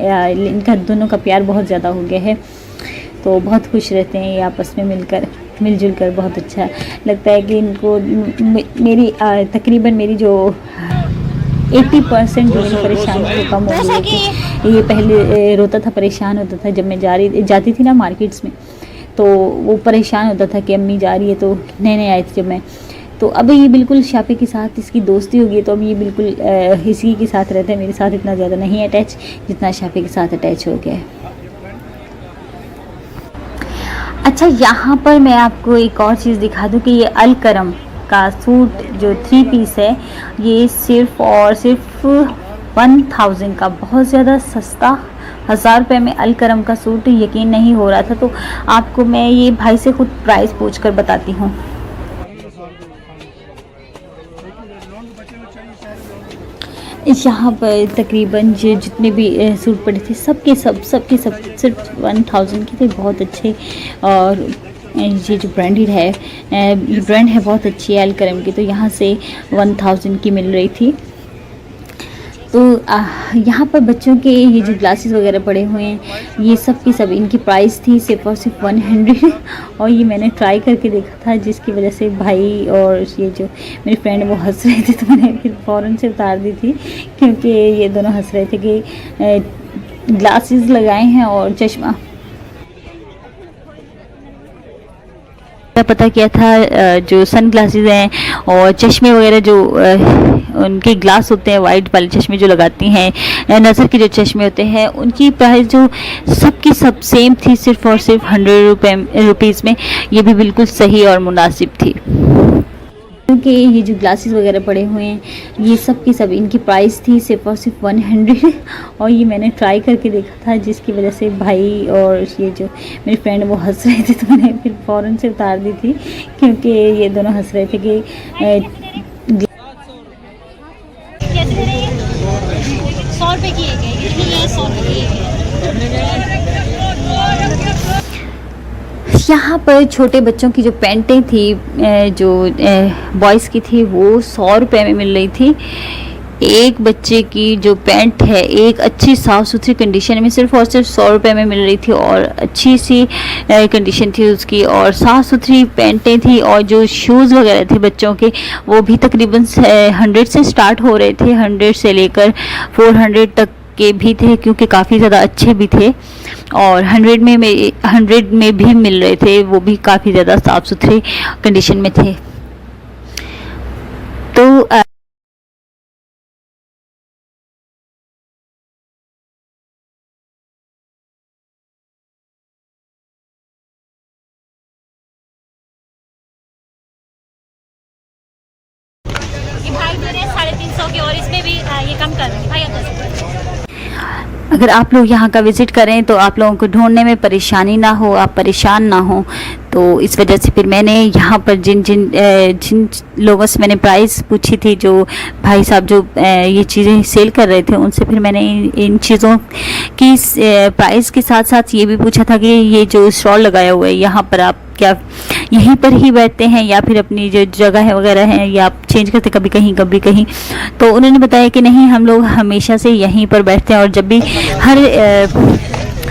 इनका दोनों का प्यार बहुत ज़्यादा हो गया है, तो बहुत खुश रहते हैं ये आपस में मिलजुल कर। बहुत अच्छा लगता है कि इनको तकरीबन मेरी जो 80% जो मेरी परेशानी वो कम हो गई थी। ये पहले रोता था, परेशान होता था जब मैं जाती थी ना मार्केट्स में, तो वो परेशान होता था कि अम्मी जा रही है, तो नए आए थे जब मैं, तो अब ये बिल्कुल शाफे के साथ इसकी दोस्ती हो गई है, तो अब ये बिल्कुल इसी के साथ रहता है, मेरे साथ इतना ज़्यादा नहीं अटैच जितना शाफे के साथ अटैच हो गया है। अच्छा, यहाँ पर मैं आपको एक और चीज़ दिखा दूँ कि ये अल करम का सूट जो 3 पीस है, ये सिर्फ़ और सिर्फ 1000 का, बहुत ज़्यादा सस्ता, 1000 रुपये में अल करम का सूट यकीन नहीं हो रहा था। तो आपको मैं ये भाई से खुद प्राइस पूछ कर बताती हूँ। यहाँ पर तकरीबन जितने भी सूट पड़े थे सबके सब सिर्फ 1000 के थे, बहुत अच्छे। और ये जो ब्रांडेड है, ये ब्रांड है बहुत अच्छी है अल करम की, तो यहाँ से 1000 की मिल रही थी। तो यहाँ पर बच्चों के ये जो ग्लासेस वगैरह पड़े हुए हैं, ये सब की सब इनकी प्राइस थी सिर्फ और सिर्फ 100। और ये मैंने ट्राई करके देखा था, जिसकी वजह से भाई और ये जो मेरी फ्रेंड वो हंस रहे थे, तो मैंने फिर फ़ौरन से उतार दी थी, क्योंकि ये दोनों हंस रहे थे कि ग्लासेस लगाए हैं और चश्मा। पता किया था जो सन ग्लासेस हैं और चश्मे वगैरह जो उनके ग्लास होते हैं, वाइट वाले चश्मे जो लगाती हैं, नज़र के जो चश्मे होते हैं, उनकी प्राइस जो सबकी सब सेम थी, सिर्फ और सिर्फ 100 रुपीज़ में। ये भी बिल्कुल सही और मुनासिब थी, क्योंकि ये जो ग्लासेस वगैरह पड़े हुए हैं, ये सब की सब इनकी प्राइस थी सिर्फ और सिर्फ 100। और ये मैंने ट्राई करके देखा था, जिसकी वजह से भाई और ये जो मेरी फ्रेंड वो हंस रहे थे, तो मैंने फिर फ़ौरन से उतार दी थी, क्योंकि ये दोनों हंस रहे थे कि 100 रुपये की है, 100 रुपये की है। यहाँ पर छोटे बच्चों की जो पैंटें थी, जो बॉयज़ की थी, वो 100 रुपये में मिल रही थी। एक बच्चे की जो पैंट है, एक अच्छी साफ़ सुथरी कंडीशन में सिर्फ और सिर्फ 100 रुपये में मिल रही थी, और अच्छी सी कंडीशन थी उसकी, और साफ़ सुथरी पैंटें थी। और जो शूज़ वगैरह थे बच्चों के, वो भी तकरीबन 100 से स्टार्ट हो रहे थे, 100 से लेकर 400 तक के भी थे, क्योंकि काफ़ी ज़्यादा अच्छे भी थे। और 100 में भी मिल रहे थे, वो भी काफ़ी ज़्यादा साफ़ सुथरे कंडीशन में थे। तो भाई दे रहे हैं 350 के, और इसमें भी ये कम कर देंगे भाई, अगर आप लोग यहाँ का विज़िट करें तो आप लोगों को ढूंढने में परेशानी ना हो, आप परेशान ना हो। तो इस वजह से फिर मैंने यहाँ पर जिन लोगों से मैंने प्राइस पूछी थी, जो भाई साहब जो ये चीज़ें सेल कर रहे थे, उनसे फिर मैंने इन चीज़ों की प्राइस के साथ साथ ये भी पूछा था कि ये जो स्टॉल लगाया हुआ है, यहाँ पर आप क्या यहीं पर ही बैठते हैं या फिर अपनी जो जगह है वगैरह है, या आप चेंज करते कभी कहीं कभी कहीं। तो उन्होंने बताया कि नहीं, हम लोग हमेशा से यहीं पर बैठते हैं, और जब भी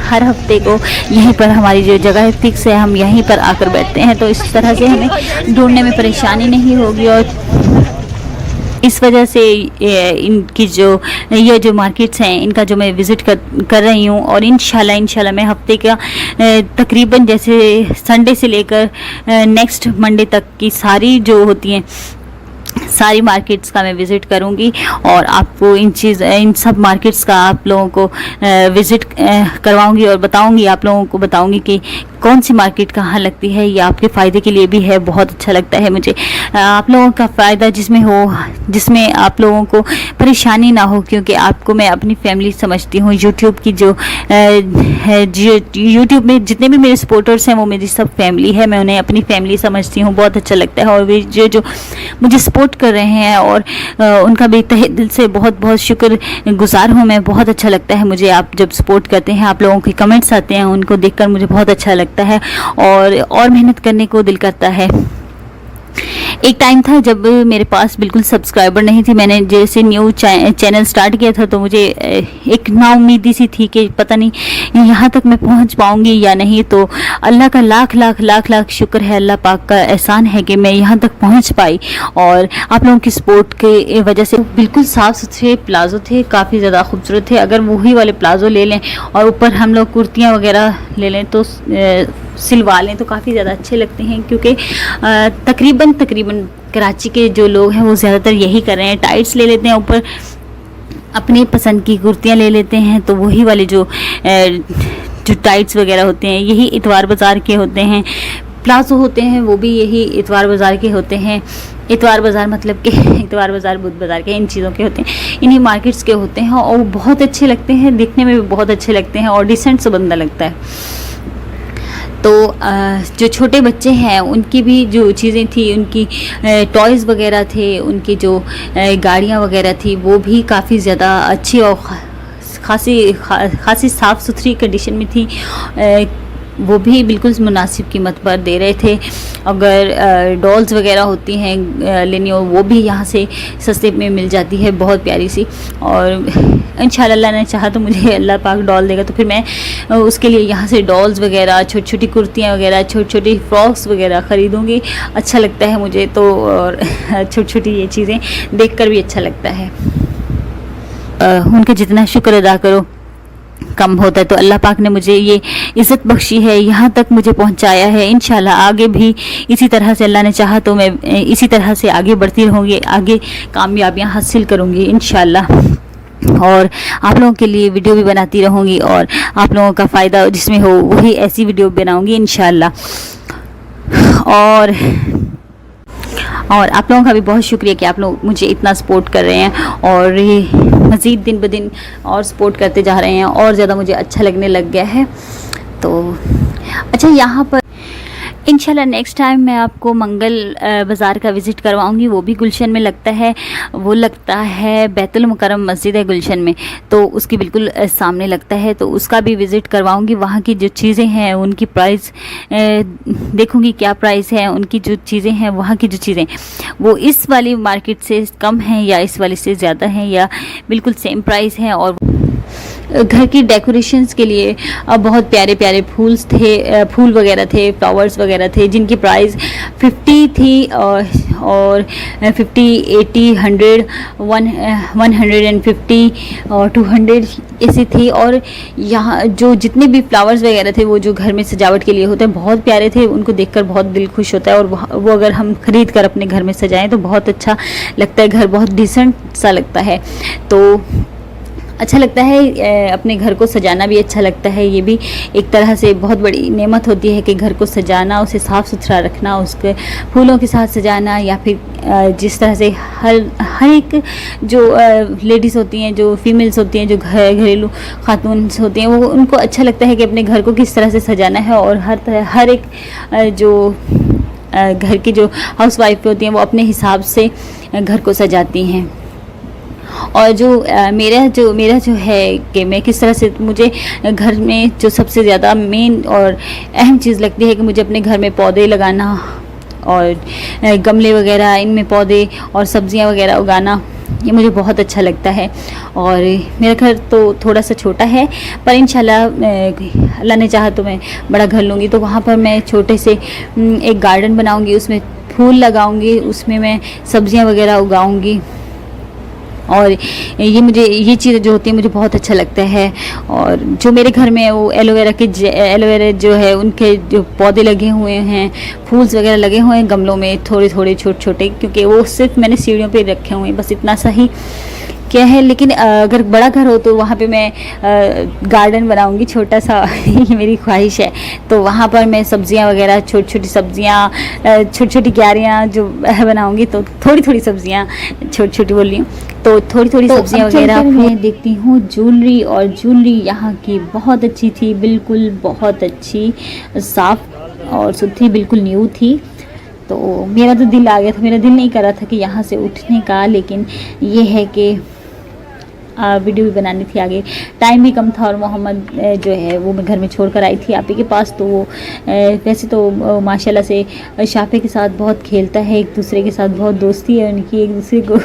हर हफ्ते को यहीं पर हमारी जो जगह है फिक्स है, हम यहीं पर आकर बैठते हैं। तो इस तरह से हमें ढूंढने में परेशानी नहीं होगी। और इस वजह से इनकी ये जो मार्केट्स हैं, इनका जो मैं विज़िट कर रही हूँ, और इंशाल्लाह मैं हफ्ते का तकरीबन जैसे संडे से लेकर नेक्स्ट मंडे तक की सारी जो होती हैं सारी मार्केट्स का मैं विज़िट करूंगी, और आपको इन सब मार्केट्स का आप लोगों को विज़िट करवाऊंगी, और आप लोगों को बताऊंगी कि कौन सी मार्केट कहाँ लगती है। ये आपके फ़ायदे के लिए भी है, बहुत अच्छा लगता है मुझे आप लोगों का फ़ायदा जिसमें आप लोगों को परेशानी ना हो, क्योंकि आपको मैं अपनी फैमिली समझती हूँ। यूट्यूब की जो यूट्यूब में जितने भी मेरे सपोर्टर्स हैं, वो मेरी सब फैमिली है, मैं उन्हें अपनी फैमिली समझती हूँ। बहुत अच्छा लगता है, और वे जो मुझे सपोर्ट कर रहे हैं, और उनका भी तहे दिल से बहुत बहुत शुक्रगुजार हूँ मैं। बहुत अच्छा लगता है मुझे, आप जब सपोर्ट करते हैं, आप लोगों के कमेंट्स आते हैं, उनको देखकर मुझे बहुत अच्छा लगता है, और मेहनत करने को दिल करता है। एक टाइम था जब मेरे पास बिल्कुल सब्सक्राइबर नहीं थे। मैंने जैसे न्यू चैनल स्टार्ट किया था तो मुझे एक नाउम्मीदी सी थी कि पता नहीं यहाँ तक मैं पहुँच पाऊँगी या नहीं। तो अल्लाह का लाख लाख लाख लाख शुक्र है, अल्लाह पाक का एहसान है कि मैं यहाँ तक पहुँच पाई। और आप लोगों की सपोर्ट की वजह से बिल्कुल साफ़ सुथरे प्लाज़ो थे, काफ़ी ज़्यादा खूबसूरत थे। अगर वही वाले प्लाज़ो ले लें और ऊपर हम लोग कुर्तियाँ वगैरह ले लें तो सिलवा लें तो काफ़ी ज़्यादा अच्छे लगते हैं, क्योंकि तकरीबन कराची के जो लोग हैं वो ज़्यादातर यही कर रहे हैं। टाइट्स ले लेते हैं, ऊपर अपनी पसंद की कुर्तियाँ ले लेते हैं। तो वही वाले जो टाइट्स वगैरह होते हैं यही इतवार बाज़ार के होते हैं। प्लाज़ो होते हैं वो भी यही इतवार बाज़ार के होते हैं। इतवार बाज़ार मतलब कि इतवार बाज़ार, बुध बाज़ार के, इन चीज़ों के होते हैं, इन्हीं मार्केट्स के होते हैं। और बहुत अच्छे लगते हैं, दिखने में भी बहुत अच्छे लगते हैं और डिसेंट सा बंदा लगता है। तो जो छोटे बच्चे हैं उनकी भी जो चीज़ें थी, उनकी टॉयज़ वगैरह थे, उनकी जो गाड़ियाँ वगैरह थी वो भी काफ़ी ज़्यादा अच्छी और खासी साफ़ सुथरी कंडीशन में थी। वो भी बिल्कुल मुनासिब कीमत पर दे रहे थे। अगर डॉल्स वगैरह होती हैं लेनी हो वो भी यहाँ से सस्ते में मिल जाती है, बहुत प्यारी सी। और इंशाल्लाह अल्लाह ने चाहा तो मुझे अल्लाह पाक डॉल देगा तो फिर मैं उसके लिए यहाँ से डॉल्स वगैरह, छोटी छोटी कुर्तियाँ वगैरह, छोटी छोटी फ्रॉक्स वगैरह ख़रीदूँगी। अच्छा लगता है मुझे तो, और छोटी छोटी ये चीज़ें देखकर भी अच्छा लगता है। उनका जितना शुक्र अदा करो कम होता है। तो अल्लाह पाक ने मुझे ये इज़्ज़त बख्शी है, यहाँ तक मुझे पहुँचाया है। इंशाल्लाह आगे भी इसी तरह से अल्लाह ने चाहा तो मैं इसी तरह से आगे बढ़ती रहूँगी, आगे कामयाबियाँ हासिल करूँगी इंशाल्लाह। और आप लोगों के लिए वीडियो भी बनाती रहूँगी और आप लोगों का फ़ायदा जिसमें हो वही ऐसी वीडियो बनाऊँगी इंशाल्लाह। और आप लोगों का भी बहुत शुक्रिया कि आप लोग मुझे इतना सपोर्ट कर रहे हैं और मज़ीद दिन ब दिन और सपोर्ट करते जा रहे हैं और ज़्यादा मुझे अच्छा लगने लग गया है। तो अच्छा, यहाँ पर इंशाल्लाह नेक्स्ट टाइम मैं आपको मंगल बाज़ार का विज़िट करवाऊंगी। वो भी गुलशन में लगता है, वो लगता है बैतुल मुकर्रम मस्जिद है गुलशन में, तो उसकी बिल्कुल सामने लगता है। तो उसका भी विज़िट करवाऊंगी। वहाँ की जो चीज़ें हैं उनकी प्राइस देखूंगी क्या प्राइस है। उनकी जो चीज़ें हैं, वहाँ की जो चीज़ें वो इस वाली मार्केट से कम हैं या इस वाली से ज़्यादा हैं या बिल्कुल सेम प्राइस हैं। और घर की डेकोरेशंस के लिए बहुत प्यारे प्यारे फूल वगैरह थे, फ्लावर्स वगैरह थे, जिनकी प्राइस 50 थी और 50, 80, 100, 150 और 200 ऐसी थी। और यहाँ जो जितने भी फ्लावर्स वगैरह थे वो जो घर में सजावट के लिए होते हैं बहुत प्यारे थे। उनको देखकर बहुत दिल खुश होता है और वो अगर हम ख़रीद कर अपने घर में सजाएं तो बहुत अच्छा लगता है, घर बहुत डिसेंट सा लगता है। तो अच्छा लगता है, अपने घर को सजाना भी अच्छा लगता है। ये भी एक तरह से बहुत बड़ी नेमत होती है कि घर को सजाना, उसे साफ़ सुथरा रखना, उसके फूलों के साथ सजाना, या फिर जिस तरह से हर एक जो लेडीज़ होती हैं, जो फीमेल्स होती हैं, जो घरेलू खातून होती हैं, वो उनको अच्छा लगता है कि अपने घर को किस तरह से सजाना है। और हर एक जो घर की जो हाउसवाइफ होती हैं वो अपने हिसाब से घर को सजाती हैं। और जो मेरा जो है कि मैं किस तरह से, मुझे घर में जो सबसे ज़्यादा मेन और अहम चीज़ लगती है कि मुझे अपने घर में पौधे लगाना और गमले वगैरह, इनमें पौधे और सब्जियां वगैरह उगाना, ये मुझे बहुत अच्छा लगता है। और मेरा घर तो थोड़ा सा छोटा है, पर इंशाल्लाह अल्लाह ने चाहा तो मैं बड़ा घर लूँगी। तो वहाँ पर मैं छोटे से एक गार्डन बनाऊँगी, उसमें फूल लगाऊँगी, उसमें मैं सब्जियां वगैरह उगाऊँगी। और ये चीज़ें जो होती हैं मुझे बहुत अच्छा लगता है। और जो मेरे घर में वो एलोवेरा जो है उनके जो पौधे लगे हुए हैं, फूल्स वगैरह लगे हुए हैं गमलों में, थोड़े थोड़े छोटे छोटे, क्योंकि वो सिर्फ मैंने सीढ़ियों पे रखे हुए हैं, बस इतना सा ही क्या है। लेकिन अगर बड़ा घर हो तो वहाँ पे मैं गार्डन बनाऊँगी छोटा सा, ये मेरी ख्वाहिश है। तो वहाँ पर मैं सब्जियाँ वगैरह, छोटी छोटी सब्जियाँ, छोटी छोटी क्यारियाँ जो बनाऊँगी। तो थोड़ी थोड़ी सब्जियाँ, छोटी छोटी बोल रही हूँ, तो थोड़ी थोड़ी सब्जियाँ वगैरह मैं देखती हूँ। ज्वेलरी यहाँ की बहुत अच्छी थी, बिल्कुल बहुत अच्छी, साफ़ और सुथरी, बिल्कुल न्यू थी। तो मेरा तो दिल आ गया था, मेरा दिल नहीं कर रहा था कि यहाँ से उठने का। लेकिन ये है कि वीडियो भी बनानी थी आगे, टाइम भी कम था और मोहम्मद जो है वो मैं घर में छोड़कर आई थी आपी के पास। तो वो वैसे तो माशाल्लाह से शाफे के साथ बहुत खेलता है, एक दूसरे के साथ बहुत दोस्ती है उनकी, एक दूसरे को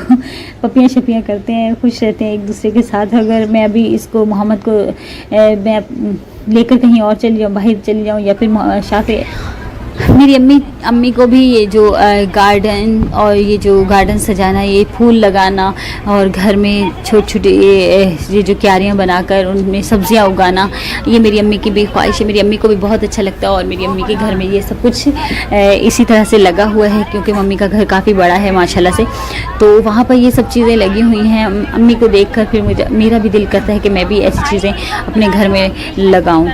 पपियाँ शपियाँ करते हैं, खुश रहते हैं एक दूसरे के साथ। अगर मैं अभी इसको मोहम्मद को मैं लेकर कहीं और चली जाऊँ, बाहर चली जाऊँ, या फिर शाफे मेरी अम्मी को भी ये जो गार्डन और ये जो गार्डन सजाना, ये फूल लगाना और घर में छोटे छोटे ये जो क्यारियाँ बनाकर उनमें सब्जियां उगाना, ये मेरी अम्मी की भी ख्वाहिश है। मेरी अम्मी को भी बहुत अच्छा लगता है और मेरी अम्मी के घर में ये सब कुछ इसी तरह से लगा हुआ है, क्योंकि मम्मी का घर काफ़ी बड़ा है माशाल्लाह से। तो वहाँ पर ये सब चीज़ें लगी हुई हैं। अम्मी को देखकर फिर मेरा भी दिल करता है कि मैं भी ऐसी चीज़ें अपने घर में लगाऊँ।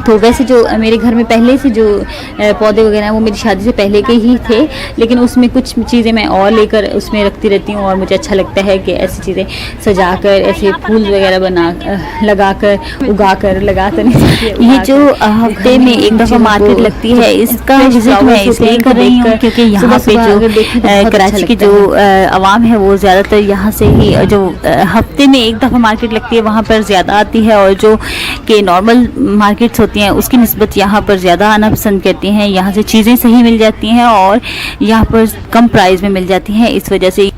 तो वैसे जो मेरे घर में पहले से जो पौधे वगैरह हैं वो मेरी शादी से पहले के ही थे, लेकिन उसमें कुछ चीज़ें मैं और लेकर उसमें रखती रहती हूँ और मुझे अच्छा लगता है कि ऐसी चीज़ें सजाकर, ऐसे फूल वगैरह बना लगाकर, उगाकर, लगाकर ये जो हफ्ते में एक दफ़ा मार्केट लगती है, इसका विजिट मैं इसलिए कर रही हूँ क्योंकि यहाँ पे जो कराची की जो आवाम है वो ज़्यादातर यहाँ से ही, जो हफ्ते में एक दफ़ा मार्केट लगती है वहाँ पर ज़्यादा आती है, और जो कि नॉर्मल मार्केट होती हैं उसकी निस्बत यहाँ पर ज़्यादा आना पसंद करती हैं। यहाँ से चीज़ें सही मिल जाती हैं और यहाँ पर कम प्राइस में मिल जाती हैं, इस वजह से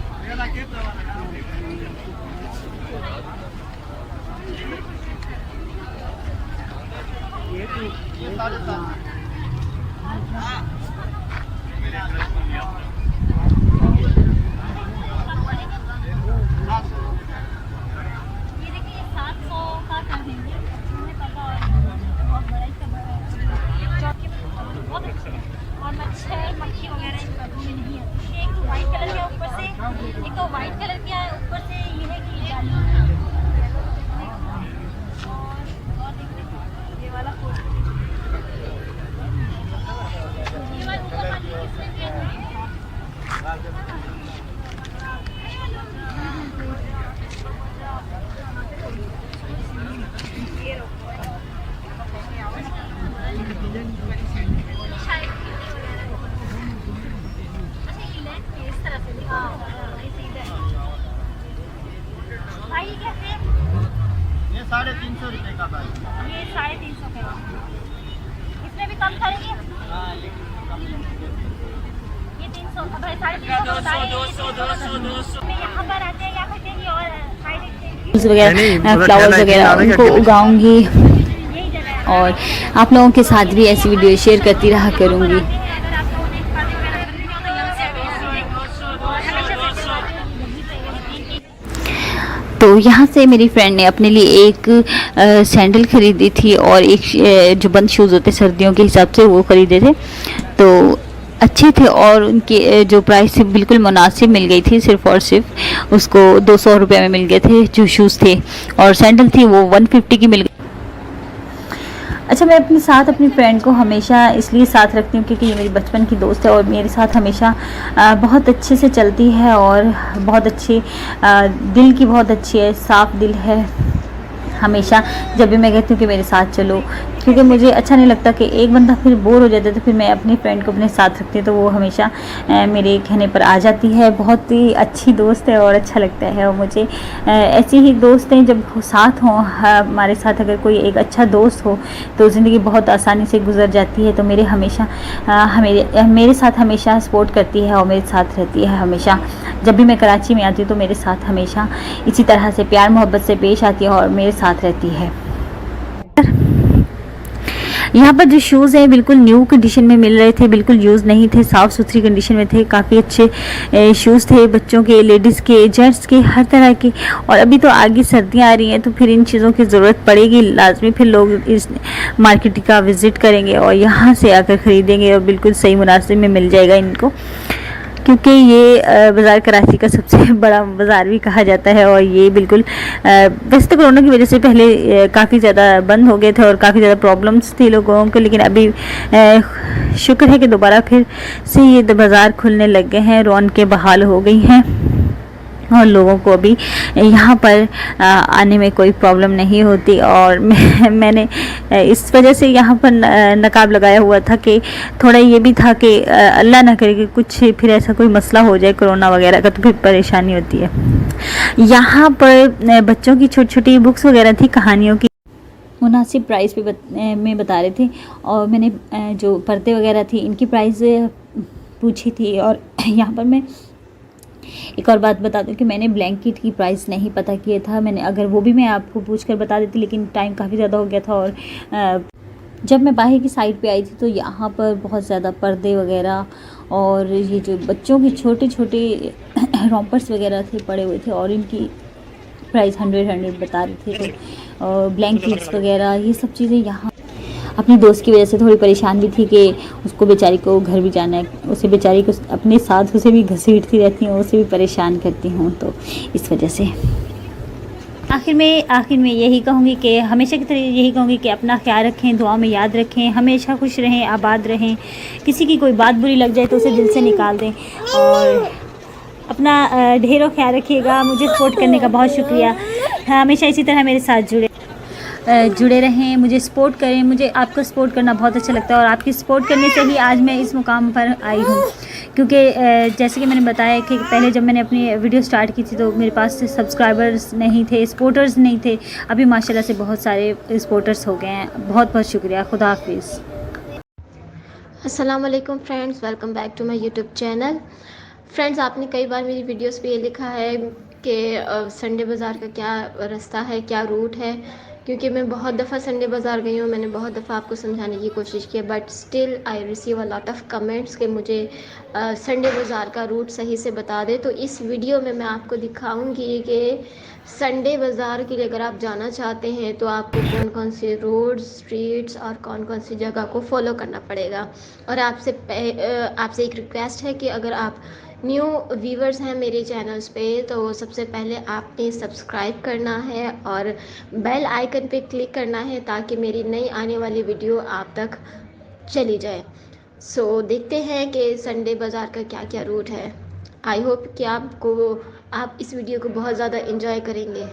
और मच्छर मक्खी वगैरह इन कपड़ों में नहीं है। एक तो वाइट कलर के ऊपर से, एक तो वाइट कलर के ऊपर से ये है कि जाली, और देखते ये वाला फूल, ये वाला ऊपर वाली किसने किया है? भाई ये कैसे? ये 350 रुपये का भाई। ये 350 का, इसमें भी कम करेंगे? ये 300 का भाई, 350 200 यहाँ पर आते हैं या फिर कहीं और साइड वगैरह फ्लावर्स वगैरह उनको उगाऊंगी और आप लोगों के साथ भी ऐसी वीडियो शेयर करती रहा करूँगी। तो यहाँ से मेरी फ्रेंड ने अपने लिए एक सैंडल ख़रीदी थी और एक जो बंद शूज़ होते सर्दियों के हिसाब से वो ख़रीदे थे, तो अच्छे थे और उनके जो प्राइस थी बिल्कुल मुनासिब मिल गई थी। सिर्फ़ और सिर्फ उसको 200 रुपये में मिल गए थे जो शूज़ थे, और सैंडल थी वो 150 की मिल गई। अच्छा, मैं अपने साथ अपनी फ्रेंड को हमेशा इसलिए साथ रखती हूँ क्योंकि ये मेरी बचपन की दोस्त है और मेरे साथ हमेशा बहुत अच्छे से चलती है और बहुत अच्छी दिल की, बहुत अच्छी है, साफ़ दिल है। हमेशा जब भी मैं कहती हूँ कि मेरे साथ चलो, क्योंकि मुझे अच्छा नहीं लगता कि एक बंदा फिर बोर हो जाता है, तो फिर मैं अपनी फ्रेंड को अपने साथ रखती हूँ, तो वो हमेशा मेरे कहने पर आ जाती है। बहुत ही अच्छी दोस्त है और अच्छा लगता है, और मुझे ऐसी ही दोस्त हैं जब साथ हों हमारे साथ। अगर कोई एक अच्छा दोस्त हो तो ज़िंदगी बहुत आसानी से गुजर जाती है। तो मेरे साथ हमेशा सपोर्ट करती है और मेरे साथ रहती है हमेशा। जब भी मैं कराची में आती हूँ तो मेरे साथ हमेशा इसी तरह से प्यार मोहब्बत से पेश आती है और मेरे साथ रहती है। यहाँ पर जो शूज़ हैं बिल्कुल न्यू कंडीशन में मिल रहे थे, बिल्कुल यूज़ नहीं थे, साफ़ सुथरी कंडीशन में थे। काफ़ी अच्छे शूज़ थे, बच्चों के, लेडीज़ के, जेंट्स के, हर तरह के। और अभी तो आगे सर्दियाँ आ रही हैं तो फिर इन चीज़ों की ज़रूरत पड़ेगी लाजमी। फिर लोग इस मार्केट का विज़िट करेंगे और यहाँ से आकर ख़रीदेंगे और बिल्कुल सही मुनासिब में मिल जाएगा इनको, क्योंकि ये बाज़ार कराची का सबसे बड़ा बाज़ार भी कहा जाता है। और ये बिल्कुल वैसे तो कोरोना की वजह से पहले काफ़ी ज़्यादा बंद हो गए थे और काफ़ी ज़्यादा प्रॉब्लम्स थी लोगों को, लेकिन अभी शुक्र है कि दोबारा फिर से ये बाज़ार खुलने लग गए हैं, रौनकें बहाल हो गई हैं। और लोगों को भी यहाँ पर आने में कोई प्रॉब्लम नहीं होती। और मैंने इस वजह से यहाँ पर नकाब लगाया हुआ था कि थोड़ा ये भी था कि अल्लाह ना करे कि कुछ फिर ऐसा कोई मसला हो जाए कोरोना वगैरह का, तो फिर परेशानी होती है। यहाँ पर बच्चों की छोटी छोटी बुक्स वगैरह थी, कहानियों की, मुनासिब प्राइस पे में बता रहे थे। और मैंने जो पर्दे वगैरह थी इनकी प्राइस पूछी थी। और यहाँ पर मैं एक और बात बता दूं कि मैंने ब्लैंकेट की प्राइस नहीं पता किया था। मैंने अगर वो भी मैं आपको पूछ कर बता देती, लेकिन टाइम काफ़ी ज़्यादा हो गया था। और जब मैं बाहर की साइड पे आई थी तो यहाँ पर बहुत ज़्यादा पर्दे वगैरह और ये जो बच्चों की छोटे छोटे रॉम्पर्स वगैरह थे पड़े हुए थे, और इनकी प्राइस 100 बता रहे थे। तो ब्लैंकेट्स वगैरह ये सब चीज़ें यहाँ, अपनी दोस्त की वजह से थोड़ी परेशान भी थी कि उसको बेचारी को घर भी जाना है, उसे बेचारी को अपने साथ उसे भी घसीटती रहती हूँ, उसे भी परेशान करती हूँ, तो इस वजह से आखिर में यही कहूँगी कि हमेशा की तरह यही कहूँगी कि अपना ख्याल रखें, दुआ में याद रखें, हमेशा खुश रहें, आबाद रहें। किसी की कोई बात बुरी लग जाए तो उसे दिल से निकाल दें। और अपना ढेरों ख्याल रखिएगा। मुझे सपोर्ट करने का बहुत शुक्रिया। हमेशा इसी तरह मेरे साथ जुड़े रहें, मुझे सपोर्ट करें। मुझे आपका सपोर्ट करना बहुत अच्छा लगता है और आपकी सपोर्ट करने से ही आज मैं इस मुकाम पर आई हूँ। क्योंकि जैसे कि मैंने बताया कि पहले जब मैंने अपनी वीडियो स्टार्ट की थी तो मेरे पास सब्सक्राइबर्स नहीं थे, सपोर्टर्स नहीं थे। अभी माशाल्लाह से बहुत सारे सपोर्टर्स हो गए हैं। बहुत बहुत शुक्रिया। खुदा हाफिज़। अस्सलाम वालेकुम friends, welcome back to my YouTube channel. Friends, आपने कई बार मेरी वीडियोस पे ये लिखा है कि संडे बाज़ार का क्या रास्ता है, क्या रूट है। क्योंकि मैं बहुत दफ़ा संडे बाज़ार गई हूँ, मैंने बहुत दफ़ा आपको समझाने की कोशिश की, but still I receive a lot of comments कि मुझे संडे बाज़ार का रूट सही से बता दे। तो इस वीडियो में मैं आपको दिखाऊंगी कि संडे बाज़ार के लिए अगर आप जाना चाहते हैं तो आपको कौन कौन से रोड, स्ट्रीट्स और कौन कौन सी जगह को फॉलो करना पड़ेगा। और आपसे एक रिक्वेस्ट है कि अगर आप न्यू व्यूवर्स हैं मेरे चैनल्स पे तो सबसे पहले आपने सब्सक्राइब करना है और बेल आइकन पे क्लिक करना है ताकि मेरी नई आने वाली वीडियो आप तक चली जाए। सो देखते हैं कि संडे बाज़ार का क्या क्या रूट है। आई होप कि आप इस वीडियो को बहुत ज़्यादा एंजॉय करेंगे।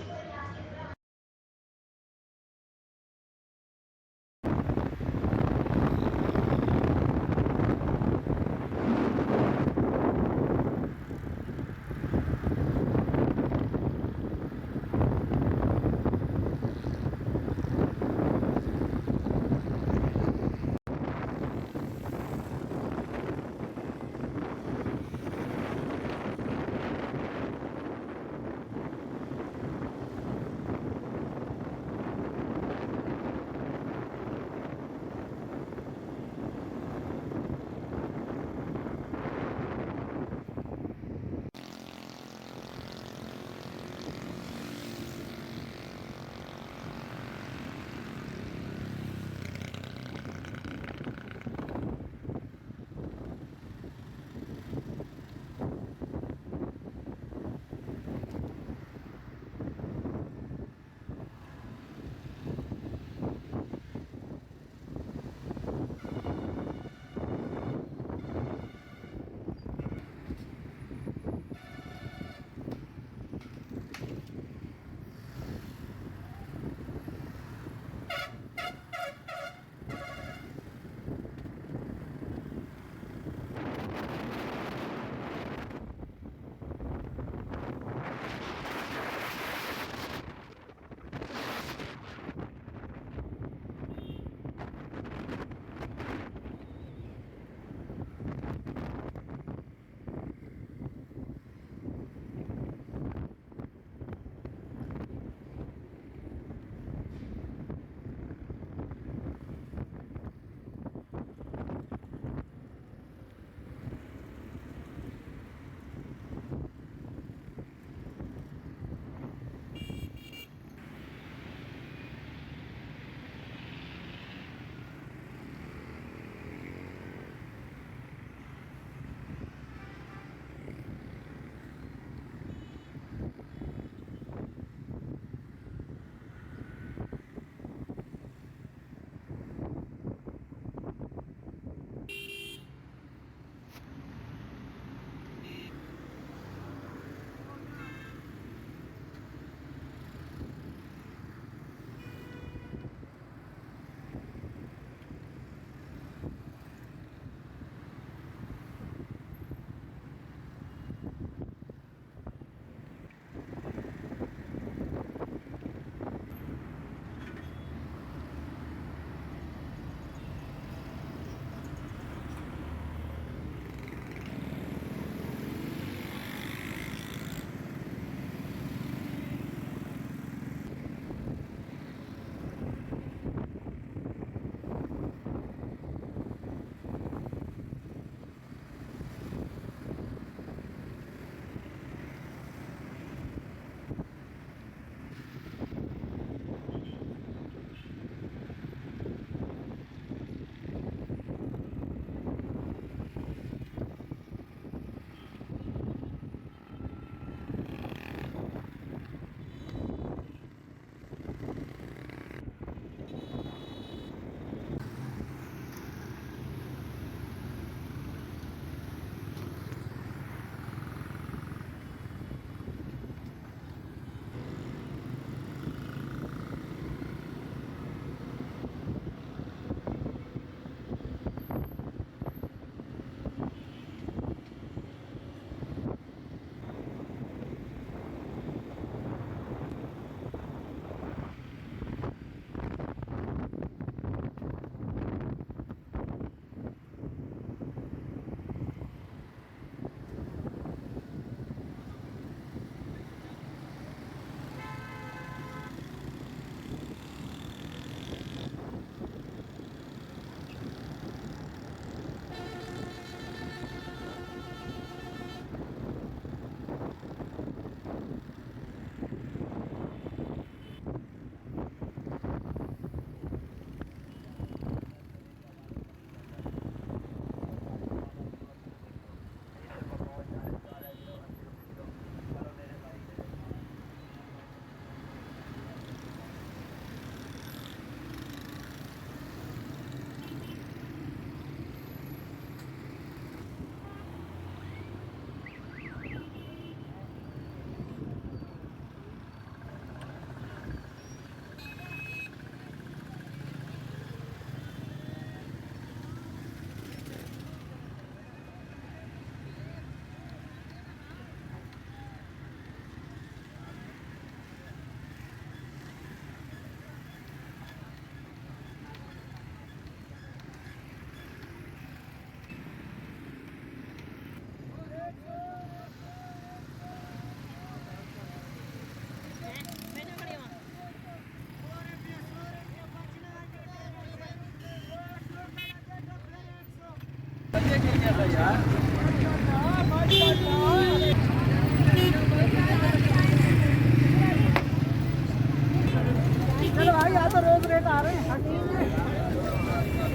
चलो भाई यहाँ तो रोज रेट आ रहे हैं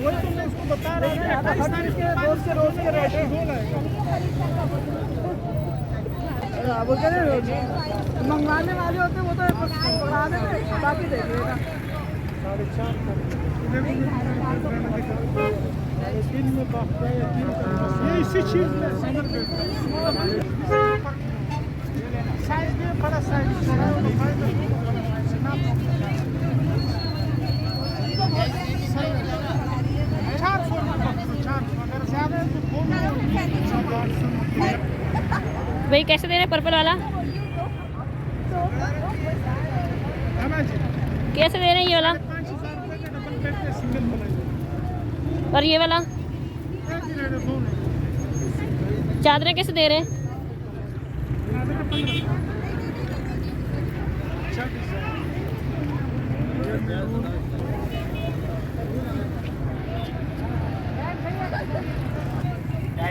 वही तुमने इसको बता रहे हैं रोज के रेट वो कह रहे रोज मंगवाने वाले होते वो तो बता देते बाकी देखिएगा 3.5 ये इसी चीज में साइज भी बड़ा साइज भाई कैसे दे रहे हैं पर्पल वाला? कैसे दे रहे हैं ये वाला? और ये वाला चादरें कैसे दे रहे हैं?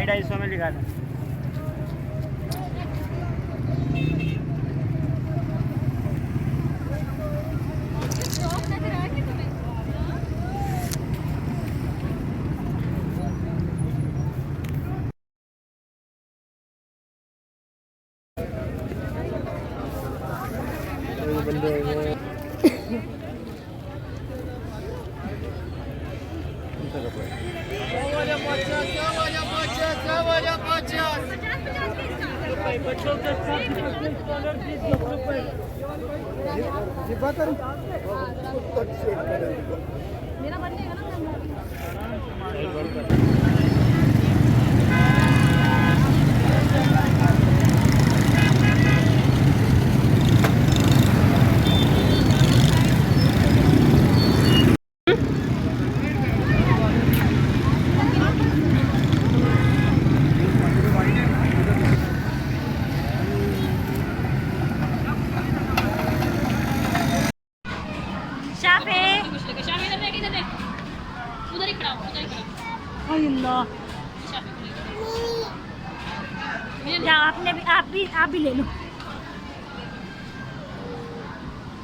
ढाई सौ में लिखा था। मेरा बन जाएगा ना। उधर ही खड़ा हो, उधर ही खड़ा अल्लाह आपने भी आप भी ले लो।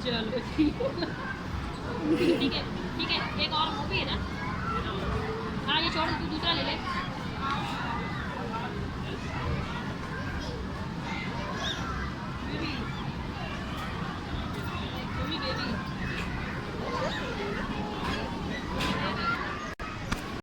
चलो ठीक है एक और वो भी है ना। हाँ ये छोड़, तू दूसरा ले ले।